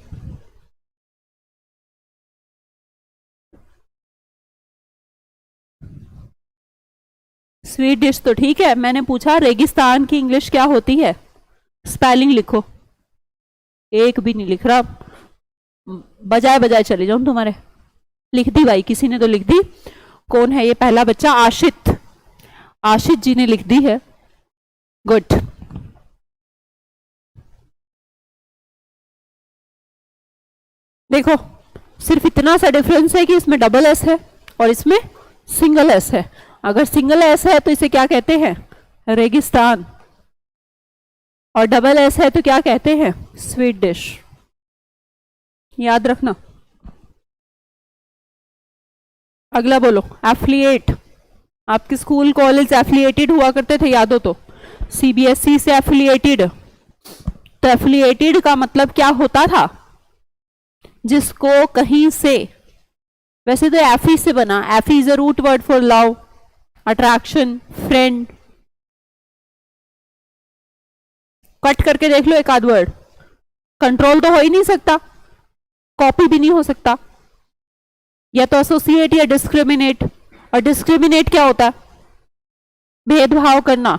स्वीट डिश तो ठीक है, मैंने पूछा रेगिस्तान की इंग्लिश क्या होती है, स्पेलिंग लिखो। एक भी नहीं लिख रहा, बजाय बजाय चले जाऊं तुम्हारे। लिख दी भाई, किसी ने तो लिख दी। कौन है ये पहला बच्चा? आशित, आशित जी ने लिख दी है। गुड। देखो सिर्फ इतना सा डिफरेंस है कि इसमें डबल एस है और इसमें सिंगल एस है। अगर सिंगल एस है तो इसे क्या कहते हैं? रेगिस्तान। और डबल एस है तो क्या कहते हैं? Sweet dish. याद रखना। अगला बोलो, एफिलिएट। आपके स्कूल कॉलेज एफिलिएटेड हुआ करते थे, याद हो तो? सीबीएसई से एफिलिएटेड। तो एफिलिएटेड का मतलब क्या होता था? जिसको कहीं से, वैसे तो एफी से बना, एफी is a root word for love, attraction, friend. Cut करके देख लो एक आध वर्ड। कंट्रोल तो हो ही नहीं सकता, कॉपी भी नहीं हो सकता। या तो एसोसिएट या डिस्क्रिमिनेट। और डिस्क्रिमिनेट क्या होता है? भेदभाव करना।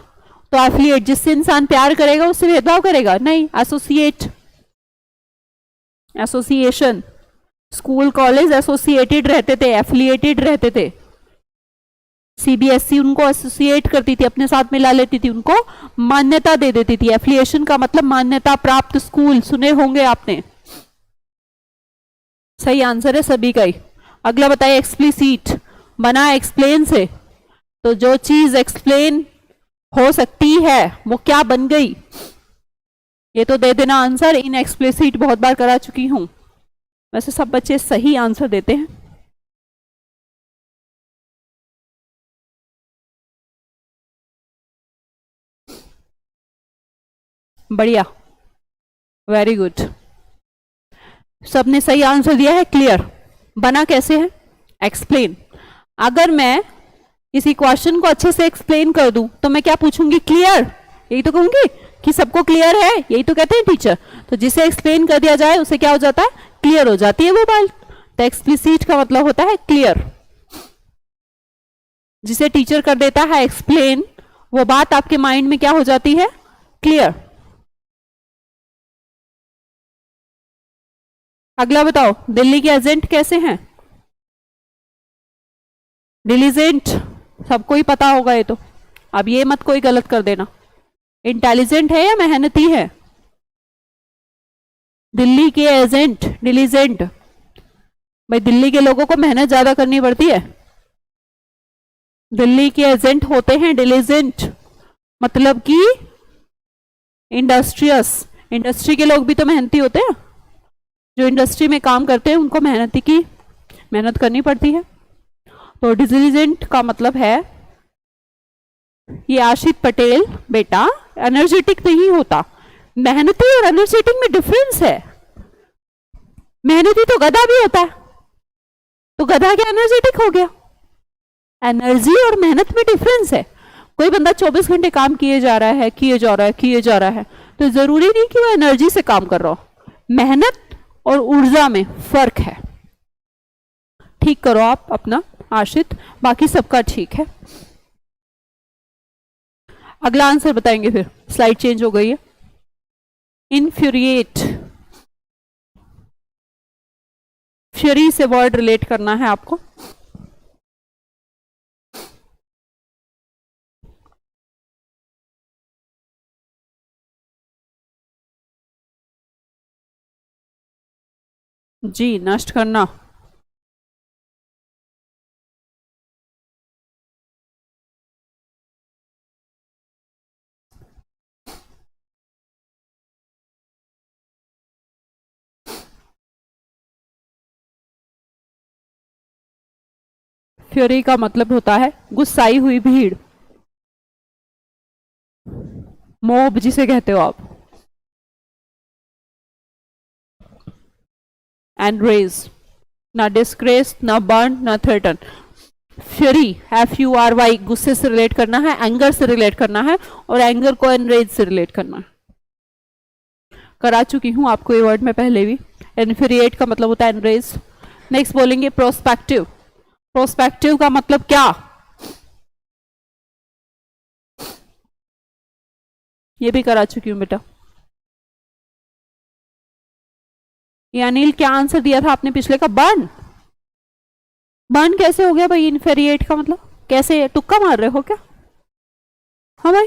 तो एफिलिएट, जिससे इंसान प्यार करेगा उससे भेदभाव करेगा? नहीं। Associate, association. School college associated रहते थे, एफिलिएटेड रहते थे। सीबीएसई उनको एसोसिएट करती थी, अपने साथ मिला लेती थी, उनको मान्यता दे देती थी। एफिलिएशन का मतलब मान्यता प्राप्त स्कूल, सुने होंगे आपने। सही आंसर है सभी का ही। अगला बताइए, एक्सप्लिसिट बना एक्सप्लेन से। तो जो चीज एक्सप्लेन हो सकती है वो क्या बन गई? ये तो दे देना आंसर। इन एक्सप्लिसिट बहुत बार करा चुकी हूं। वैसे सब बच्चे सही आंसर देते हैं। बढ़िया, वेरी गुड। सबने सही आंसर दिया है। क्लियर। बना कैसे है? एक्सप्लेन। अगर मैं किसी क्वेश्चन को अच्छे से एक्सप्लेन कर दूं तो मैं क्या पूछूंगी? क्लियर। यही तो कहूंगी कि सबको क्लियर है, यही तो कहते हैं टीचर। तो जिसे एक्सप्लेन कर दिया जाए उसे क्या हो जाता है? क्लियर हो जाती है वो बात। तो एक्सप्लिसिट का मतलब होता है क्लियर। जिसे टीचर कर देता है एक्सप्लेन, वो बात आपके माइंड में क्या हो जाती है? क्लियर। अगला बताओ, दिल्ली के एजेंट कैसे हैं? डिलीजेंट, सबको ही पता होगा ये तो। अब ये मत कोई गलत कर देना। इंटेलिजेंट है या मेहनती है? दिल्ली के एजेंट डिलीजेंट। भाई दिल्ली के लोगों को मेहनत ज्यादा करनी पड़ती है। दिल्ली के एजेंट होते हैं डिलीजेंट, मतलब कि इंडस्ट्रियस। इंडस्ट्री के लोग भी तो मेहनती होते हैं। जो इंडस्ट्री में काम करते हैं उनको मेहनत करनी पड़ती है। तो डिलीजेंट का मतलब है, ये आशित पटेल बेटा एनर्जेटिक नहीं होता। मेहनती और एनर्जेटिक में डिफरेंस है। मेहनती तो गधा भी होता है, तो गधा क्या एनर्जेटिक हो गया? एनर्जी और मेहनत में डिफरेंस है। कोई बंदा 24 घंटे काम किए जा रहा है, किए जा रहा है, तो जरूरी नहीं कि वो एनर्जी से काम कर रहा हो। मेहनत और ऊर्जा में फर्क है। ठीक करो आप अपना आशित, बाकी सबका ठीक है। अगला आंसर बताएंगे, फिर स्लाइड चेंज हो गई है। इनफ्यूरिएट, फ्यूरी से वर्ड रिलेट करना है आपको। जी, नष्ट करना। फ्यूरी का मतलब होता है गुस्साई हुई भीड़। मोब जिसे कहते हो आप, एनरेज, ना डिस्ग्रेस, ना बर्न, ना थ्रेटन। फ्यूरी, FURY, गुस्से से रिलेट करना है, एंगर से रिलेट करना है, और एंगर को एनरेज से रिलेट करना है। करा चुकी हूं आपको ये वर्ड में पहले भी। इन्फ्यूरिएट का मतलब होता है एनरेज। नेक्स्ट बोलेंगे प्रोस्पेक्टिव। प्रोस्पेक्टिव का मतलब क्या? ये भी करा चुकी हूं बेटा। ये अनिल क्या आंसर दिया था आपने पिछले का? बर्न। बर्न कैसे हो गया भाई इन्फेरिएट का मतलब? कैसे, तुक्का मार रहे हो क्या? हाँ भाई,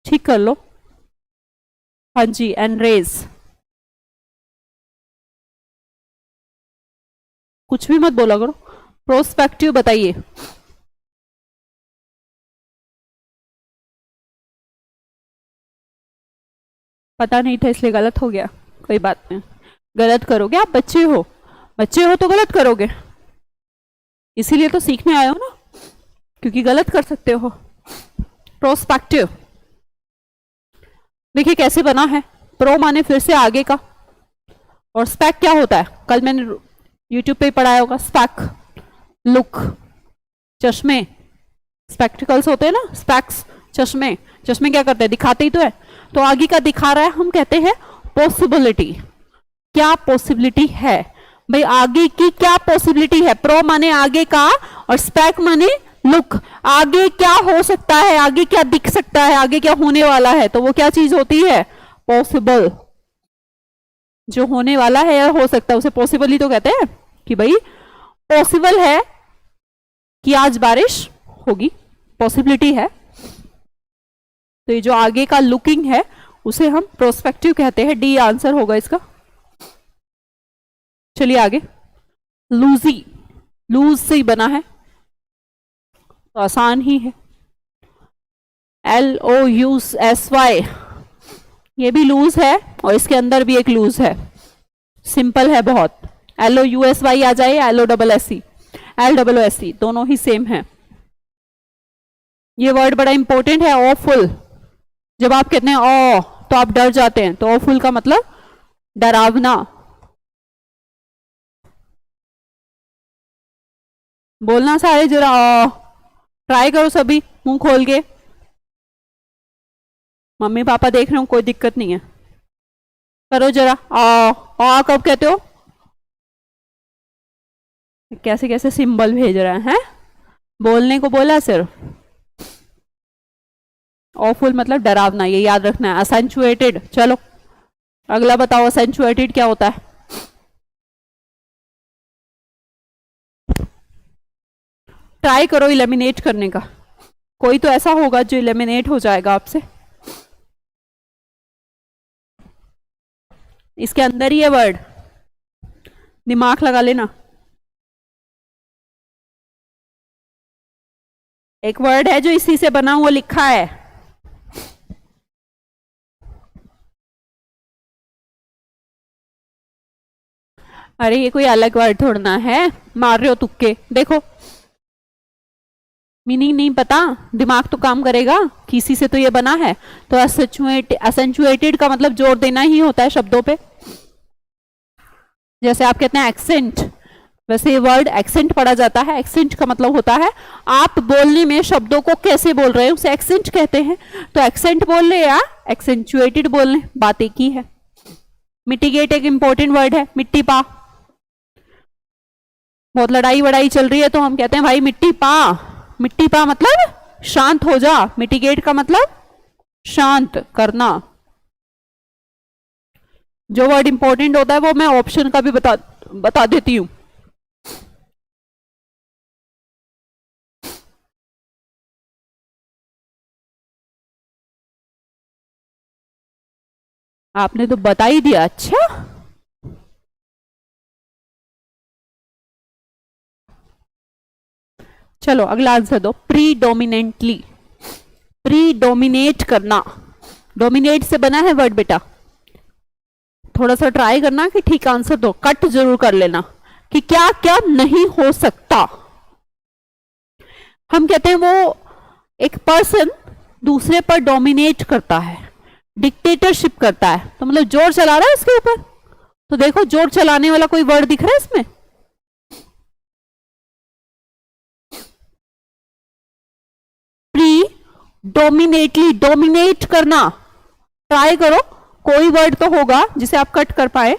ठीक कर लो। हाँ जी, एनरेज। कुछ भी मत बोला करो। प्रोस्पेक्टिव बताइए। पता नहीं था इसलिए गलत हो गया, कोई बात नहीं। गलत करोगे, आप बच्चे हो, बच्चे हो तो गलत करोगे, इसीलिए तो सीखने आए हो ना, क्योंकि गलत कर सकते हो। प्रोस्पेक्टिव देखिए कैसे बना है। प्रो माने फिर से आगे का, और स्पेक क्या होता है? कल मैंने यूट्यूब पे पढ़ाया होगा। स्पेक, लुक, चश्मे, स्पेक्टिकल्स होते हैं ना, स्पेक्स, चश्मे। चश्मे क्या करते हैं? दिखाते ही तो है। तो आगे का दिखा रहा है, हम कहते हैं पॉसिबिलिटी। क्या पॉसिबिलिटी है भाई? आगे की क्या पॉसिबिलिटी है? प्रो माने आगे का, और स्पेक माने लुक। आगे क्या हो सकता है, आगे क्या दिख सकता है, आगे क्या होने वाला है, तो वो क्या चीज होती है? पॉसिबल। जो होने वाला है या हो सकता है उसे पॉसिबल ही तो कहते हैं, कि भाई पॉसिबल है कि आज बारिश होगी, पॉसिबिलिटी है। तो ये जो आगे का लुकिंग है उसे हम प्रोस्पेक्टिव कहते हैं। डी आंसर होगा इसका। चलिए आगे। लूजी, लूज से ही बना है तो आसान ही है। LOUSY, ये भी लूज है और इसके अंदर भी एक लूज है। सिंपल है बहुत। LOUSY आ जाए, LOSSE, LOSSE दोनों ही सेम है। ये वर्ड बड़ा इंपॉर्टेंट है, ऑफुल। जब आप कहते हैं ओ तो आप डर जाते हैं, तो ऑफुल का मतलब डरावना। बोलना सारे जरा ओ, ट्राई करो सभी मुंह खोल के। मम्मी पापा देख रहे हो, कोई दिक्कत नहीं है, करो जरा। आ कब कहते हो? कैसे कैसे सिंबल भेज रहा है? बोलने को बोला सिर्फ। ऑफुल मतलब डरावना, ये याद रखना है। असेंचुएटेड, चलो अगला बताओ, असेंचुएटेड क्या होता है? ट्राई करो इलेमिनेट करने का, कोई तो ऐसा होगा जो इलेमिनेट हो जाएगा आपसे। इसके अंदर ही है वर्ड, दिमाग लगा लेना। एक वर्ड है जो इसी से बना हुआ लिखा है। अरे ये कोई अलग वर्ड थोड़ना है, मार रहे हो तुक्के। देखो मीनिंग नहीं पता, दिमाग तो काम करेगा कि इसी से तो ये बना है। तो असेंचुएटेड का मतलब जोर देना ही होता है शब्दों पे। जैसे आप कहते हैं एक्सेंट, वैसे ये वर्ड एक्सेंट पढ़ा जाता है। एक्सेंट का मतलब होता है आप बोलने में शब्दों को कैसे बोल रहे हैं, उसे एक्सेंट कहते हैं। तो एक्सेंट बोल रहे या एक्सेंचुएटेड बोल रहे, बात एक ही है। मिटिगेट एक इंपॉर्टेंट वर्ड है, मिट्टी पा। बहुत लड़ाई वड़ाई चल रही है तो हम कहते हैं भाई मिट्टी पा। मिट्टी पा मतलब शांत हो जा। मिटिगेट का मतलब शांत करना। जो वर्ड इंपॉर्टेंट होता है वो मैं ऑप्शन का भी बता देती हूं। आपने तो बता ही दिया, अच्छा। चलो अगला आंसर दो। प्रीडोमिनेंटली, प्रीडोमिनेट करना। डोमिनेट से बना है वर्ड बेटा। थोड़ा सा ट्राई करना कि ठीक आंसर दो, कट जरूर कर लेना कि क्या क्या नहीं हो सकता। हम कहते हैं वो एक पर्सन दूसरे पर डोमिनेट करता है, डिक्टेटरशिप करता है, तो मतलब जोर चला रहा है उसके ऊपर। तो देखो जोर चलाने वाला कोई वर्ड दिख रहा है इसमें? प्री डोमिनेटली, डोमिनेट करना, ट्राई करो कोई वर्ड तो होगा जिसे आप कट कर पाए।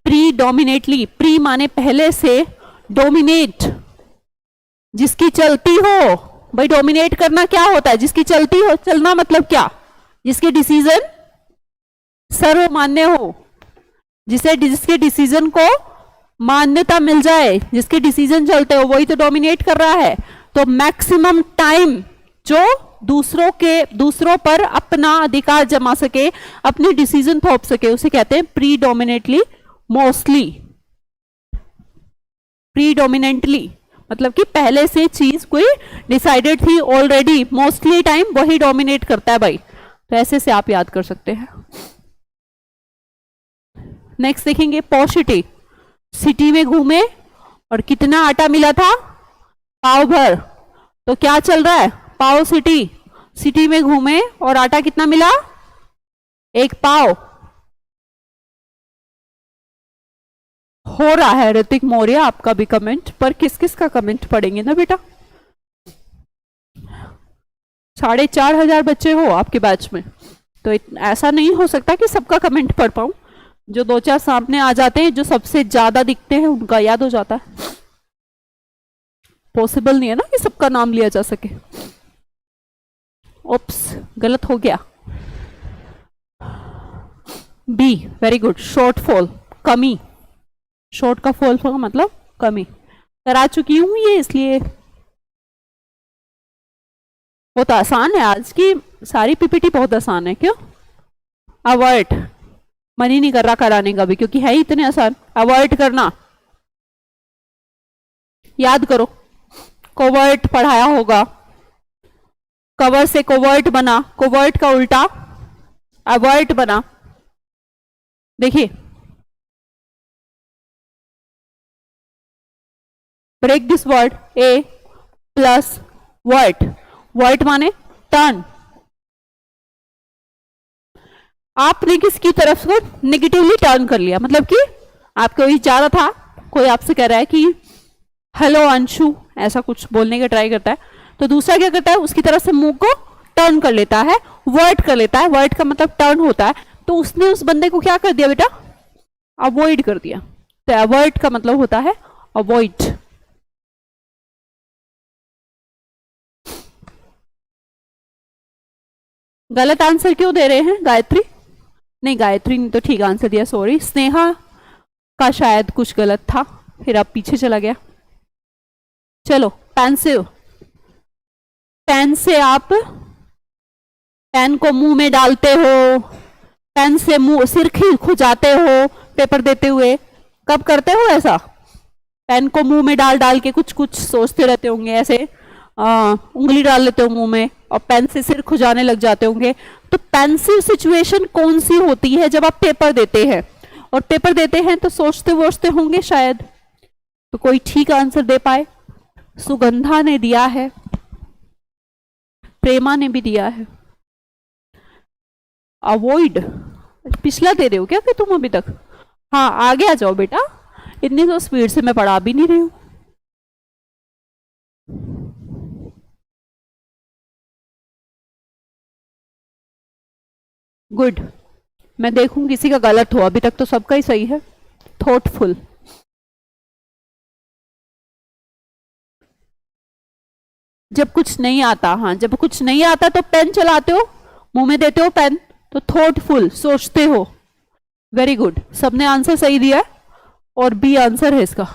प्री डोमिनेटली, प्री माने पहले से, डोमिनेट जिसकी चलती हो। भाई डोमिनेट करना क्या होता है? जिसकी चलती हो। चलना मतलब क्या? जिसके डिसीजन सर्वमान्य हो, जिसके डिसीजन को मान्यता मिल जाए, जिसके डिसीजन चलते हो, वही तो डोमिनेट कर रहा है। तो मैक्सिमम टाइम जो दूसरों पर अपना अधिकार जमा सके, अपने डिसीजन थोप सके, उसे कहते हैं प्रीडोमिनेटली, मोस्टली। प्रीडोमिनेंटली मतलब कि पहले से चीज कोई डिसाइडेड थी ऑलरेडी, मोस्टली टाइम वही डोमिनेट करता है भाई। तो ऐसे से आप याद कर सकते हैं। नेक्स्ट देखेंगे पॉशिटी। सिटी में घूमे और कितना आटा मिला था? पाव भर। तो क्या चल रहा है? पाव सिटी। सिटी में घूमे और आटा कितना मिला? एक पाव। हो रहा है ऋतिक मौर्य आपका भी कमेंट, पर किस किस का कमेंट पढ़ेंगे ना बेटा। 4,500 बच्चे हो आपके बैच में, तो ऐसा नहीं हो सकता कि सबका कमेंट पढ़ पाऊं। जो 2-4 सामने आ जाते हैं, जो सबसे ज्यादा दिखते हैं, उनका याद हो जाता है। पॉसिबल नहीं है ना कि सबका नाम लिया जा सके। ओप्स, गलत हो गया। B, very good. शॉर्टफॉल, कमी। शॉर्ट का फॉल का मतलब कमी। करा चुकी हूं ये, इसलिए बहुत आसान है। आज की सारी पीपीटी बहुत आसान है। क्यों? अवॉइड, मन ही नहीं कर रहा कराने का भी, क्योंकि है ही इतने आसान। अवॉइड करना, याद करो। कोवर्ट पढ़ाया होगा। कवर से कोवर्ट बना, कोवर्ट का उल्टा अवॉइड बना। देखिए, break this word, a plus vert. Vert माने टर्न। आपने किसकी तरफ से नेगेटिवली टर्न कर लिया, मतलब कि आपको ये चाह रहा था, कोई आपसे कह रहा है कि हेलो अंशु, ऐसा कुछ बोलने का ट्राई करता है, तो दूसरा क्या करता है? उसकी तरफ से मुंह को टर्न कर लेता है, वर्ट कर लेता है। वर्ट का मतलब टर्न होता है। तो उसने उस बंदे को क्या कर दिया बेटा? अवॉइड कर दिया। तो अवॉइड का मतलब होता है अवॉइड। गलत आंसर क्यों दे रहे हैं? गायत्री नहीं, गायत्री ने तो ठीक आंसर दिया, सॉरी। स्नेहा का शायद कुछ गलत था, फिर अब पीछे चला गया। चलो, पेंसिल। पेन से आप पेन को मुंह में डालते हो, पेन से मुंह सिर खुजाते हो पेपर देते हुए। कब करते हो ऐसा? पेन को मुंह में डाल डाल के कुछ कुछ सोचते रहते होंगे, ऐसे उंगली डाल लेते हो मुंह में और पेन से सिर खुजाने लग जाते होंगे। तो पेंसिल सिचुएशन कौन सी होती है? जब आप पेपर देते हैं, और पेपर देते हैं तो सोचते वोचते होंगे शायद। तो कोई ठीक आंसर दे पाए? सुगंधा ने दिया है, प्रेमा ने भी दिया है। अवॉइड पिछला दे रहे हो क्या कि तुम अभी तक? हाँ, आगे आ जाओ बेटा, इतनी तो स्पीड से मैं पढ़ा भी नहीं रही हूं। गुड, मैं देखूं किसी का गलत हो। अभी तक तो सबका ही सही है। थॉटफुल, जब कुछ नहीं आता, हाँ, जब कुछ नहीं आता तो पेन चलाते हो, मुंह में देते हो पेन, तो थॉटफुल, सोचते हो। वेरी गुड, सबने आंसर सही दिया है और बी आंसर है इसका।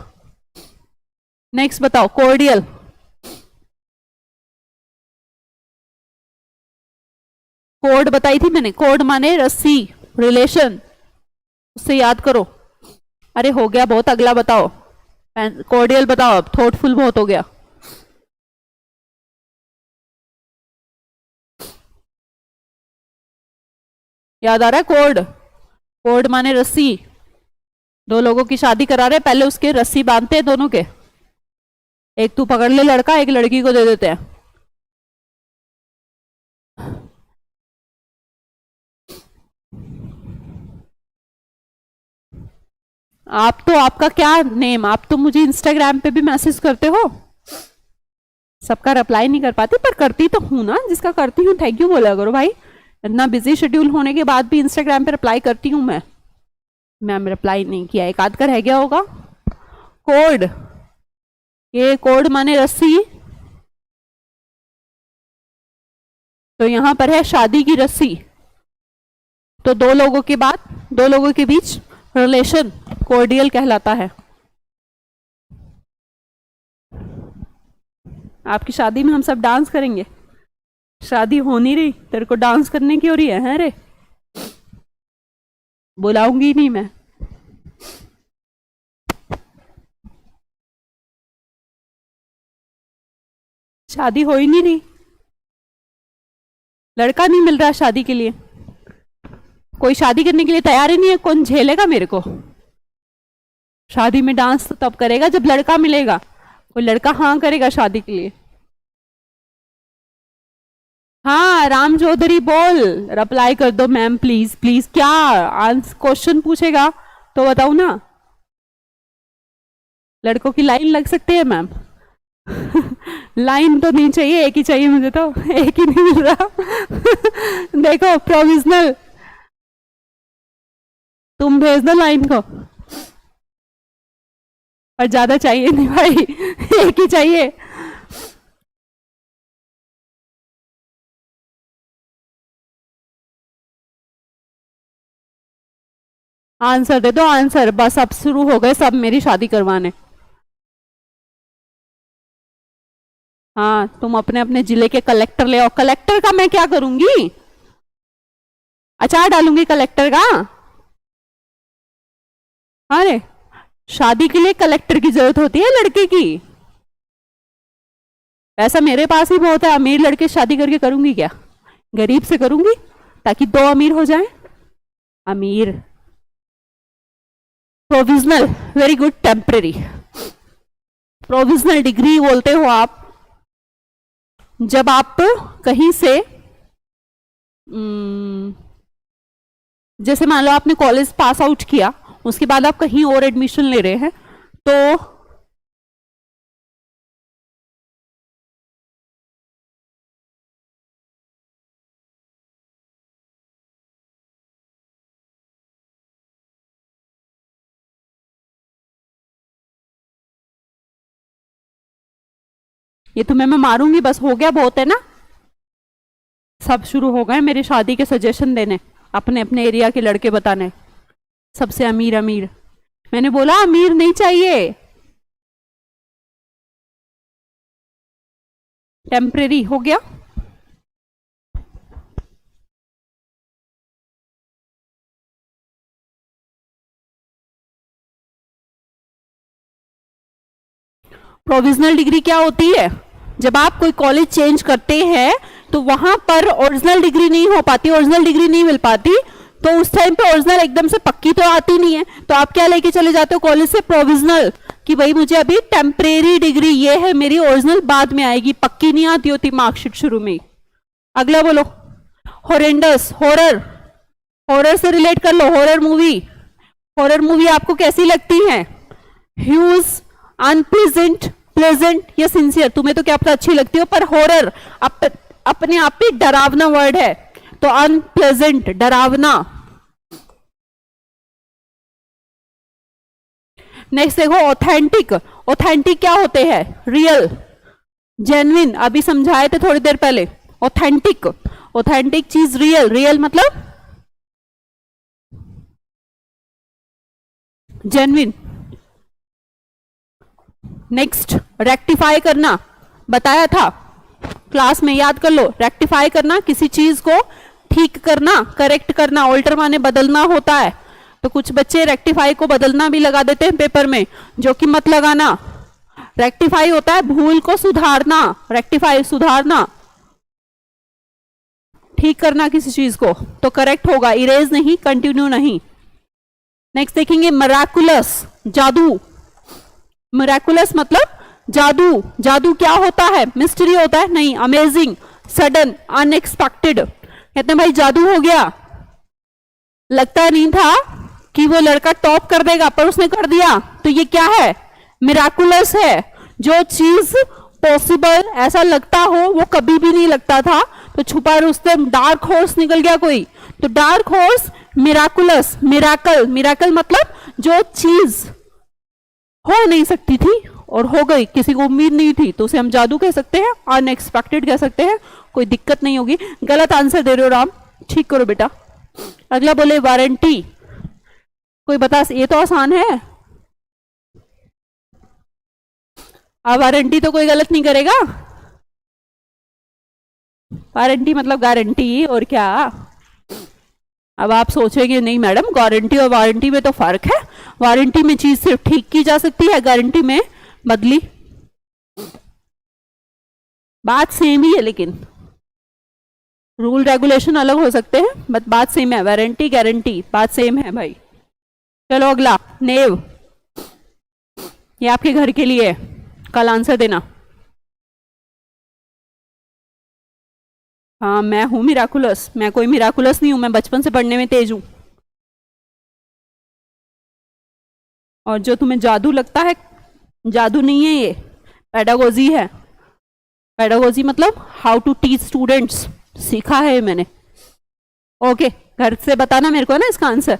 नेक्स्ट बताओ, कॉर्डियल। कोड बताई थी मैंने, कोड माने रस्सी, रिलेशन, उससे याद करो। अरे हो गया बहुत, अगला बताओ। कॉर्डियल बताओ, अब थॉटफुल बहुत हो गया। याद आ रहा है? कोड, कोड माने रस्सी। दो लोगों की शादी करा रहे, पहले उसके रस्सी बांधते हैं दोनों के। एक तू पकड़ ले लड़का, एक लड़की को दे देते हैं। आप तो, आपका क्या नेम, आप तो मुझे इंस्टाग्राम पे भी मैसेज करते हो, सबका रिप्लाई नहीं कर पाती, पर करती तो हूं ना, जिसका करती हूँ थैंक यू बोला करो भाई। इतना बिजी शेड्यूल होने के बाद भी इंस्टाग्राम पे रिप्लाई करती हूँ मैं। मैम रिप्लाई नहीं किया, एक आध का रह गया होगा। कोड, ये कोड माने रस्सी, तो यहां पर है शादी की रस्सी, तो दो लोगों के बाद, दो लोगों के बीच रिलेशन कोर्डियल कहलाता है। आपकी शादी में हम सब डांस करेंगे, शादी हो नहीं रही, तेरे को डांस करने की हो रही है रे, बुलाऊंगी नहीं मैं। शादी हो ही नहीं रही, लड़का नहीं मिल रहा शादी के लिए, कोई शादी करने के लिए तैयार ही नहीं है, कौन झेलेगा मेरे को। शादी में डांस तो तब करेगा जब लड़का मिलेगा, कोई लड़का हाँ करेगा शादी के लिए। हाँ राम चौधरी बोल, रिप्लाई कर दो मैम प्लीज प्लीज। क्या क्वेश्चन पूछेगा तो बताओ ना। लड़कों की लाइन लग सकती है मैम? लाइन तो नहीं चाहिए, एक ही चाहिए मुझे, तो एक ही नहीं मिल रहा। देखो प्रोविजनल, तुम भेज दो लाइन को, और ज्यादा चाहिए नहीं भाई, एक ही चाहिए। आंसर दे दो आंसर, बस अब शुरू हो गए सब मेरी शादी करवाने। हाँ तुम अपने अपने जिले के कलेक्टर ले आओ। कलेक्टर का मैं क्या करूंगी, अचार डालूंगी कलेक्टर का? अरे शादी के लिए कलेक्टर की जरूरत होती है लड़के की, ऐसा मेरे पास ही बहुत है। अमीर लड़के शादी करके करूंगी क्या, गरीब से करूंगी ताकि दो अमीर हो जाएं। अमीर provisional, very good, temporary. Provisional degree बोलते हो आप जब आप कहीं से, जैसे मान लो आपने कॉलेज पास आउट किया, उसके बाद आप कहीं और एडमिशन ले रहे हैं, तो ये तुम्हें मैं मारूंगी, बस हो गया, बहुत है ना। सब शुरू हो गए मेरी शादी के सजेशन देने, अपने अपने एरिया के लड़के बताने, सबसे अमीर अमीर। मैंने बोला अमीर नहीं चाहिए, टेम्परेरी हो गया। प्रोविजनल डिग्री क्या होती है, जब आप कोई कॉलेज चेंज करते हैं तो वहां पर ओरिजिनल डिग्री नहीं हो पाती, ओरिजिनल डिग्री नहीं मिल पाती, तो उस टाइम पे ओरिजिनल एकदम से पक्की तो आती नहीं है, तो आप क्या लेके चले जाते हो कॉलेज से, प्रोविजनल, कि भाई मुझे अभी टेम्परेरी डिग्री ये है मेरी, ओरिजिनल बाद में आएगी, पक्की नहीं आती होती मार्कशीट शुरू में। अगला बोलो, हॉरेंडस, हॉरर, हॉरर से रिलेट कर लो, हॉरर मूवी। हॉरर मूवी आपको कैसी लगती है, ह्यूज, अनप्लेजेंट, प्लेजेंट या सिंसियर? तुम्हें तो क्या पता अच्छी लगती हो, पर हॉरर अपने आप में डरावना वर्ड है, तो अनप्लेजेंट, डरावना। नेक्स्ट देखो ऑथेंटिक, ऑथेंटिक क्या होते हैं, रियल, जेन्युइन, अभी समझाए थे थोड़ी देर पहले। ऑथेंटिक, ऑथेंटिक चीज रियल, रियल मतलब जेन्युइन। नेक्स्ट रेक्टिफाई करना, बताया था क्लास में, याद कर लो। रेक्टिफाई करना, किसी चीज को ठीक करना, करेक्ट करना, ऑल्टर माने बदलना होता है, तो कुछ बच्चे रेक्टिफाई को बदलना भी लगा देते हैं पेपर में, जो कि मत लगाना। रेक्टिफाई होता है भूल को सुधारना, रेक्टिफाई सुधारना, ठीक करना किसी चीज को, तो करेक्ट होगा, इरेज नहीं, कंटिन्यू नहीं। नेक्स्ट देखेंगे मराकुलस, जादू। मिराकुलस मतलब जादू, जादू क्या होता है? मिस्ट्री होता है? नहीं, अमेजिंग, सडन, अनएक्सपेक्टेड। कहते हैं भाई जादू हो गया, लगता नहीं था कि वो लड़का टॉप कर देगा पर उसने कर दिया, तो ये क्या है? मिराकुलस है। जो चीज पॉसिबल ऐसा लगता हो वो कभी भी नहीं लगता था, तो छुपा रुस्तम, डार्क हॉर्स निकल गया कोई, तो dark horse, miraculous, miracle, miracle मतलब जो चीज हो नहीं सकती थी और हो गई, किसी को उम्मीद नहीं थी, तो उसे हम जादू कह सकते हैं, अनएक्सपेक्टेड कह सकते हैं, कोई दिक्कत नहीं होगी। गलत आंसर दे रहे हो राम, ठीक करो बेटा। अगला बोले वारंटी, कोई बता, ये तो आसान है, वारंटी तो कोई गलत नहीं करेगा। वारंटी मतलब गारंटी, और क्या? अब आप सोचेंगे नहीं मैडम, गारंटी और वारंटी में तो फर्क है, वारंटी में चीज सिर्फ ठीक की जा सकती है, गारंटी में बदली। बात सेम ही है, लेकिन रूल रेगुलेशन अलग हो सकते हैं, बट बात सेम है, वारंटी गारंटी बात सेम है भाई। चलो अगला, नेव, ये आपके घर के लिए, कल आंसर देना। हाँ मैं हूं मिराकुलस, मैं कोई मिराकुलस नहीं हूं, मैं बचपन से पढ़ने में तेज हूं। और जो तुम्हें जादू लगता है, जादू नहीं है ये, पेडागोजी है। पेडागोजी मतलब हाउ टू टीच स्टूडेंट्स, सीखा है मैंने। ओके, घर से बताना मेरे को ना इसका आंसर,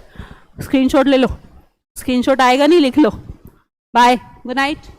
स्क्रीनशॉट ले लो, स्क्रीनशॉट आएगा नहीं, लिख लो। Bye, good night.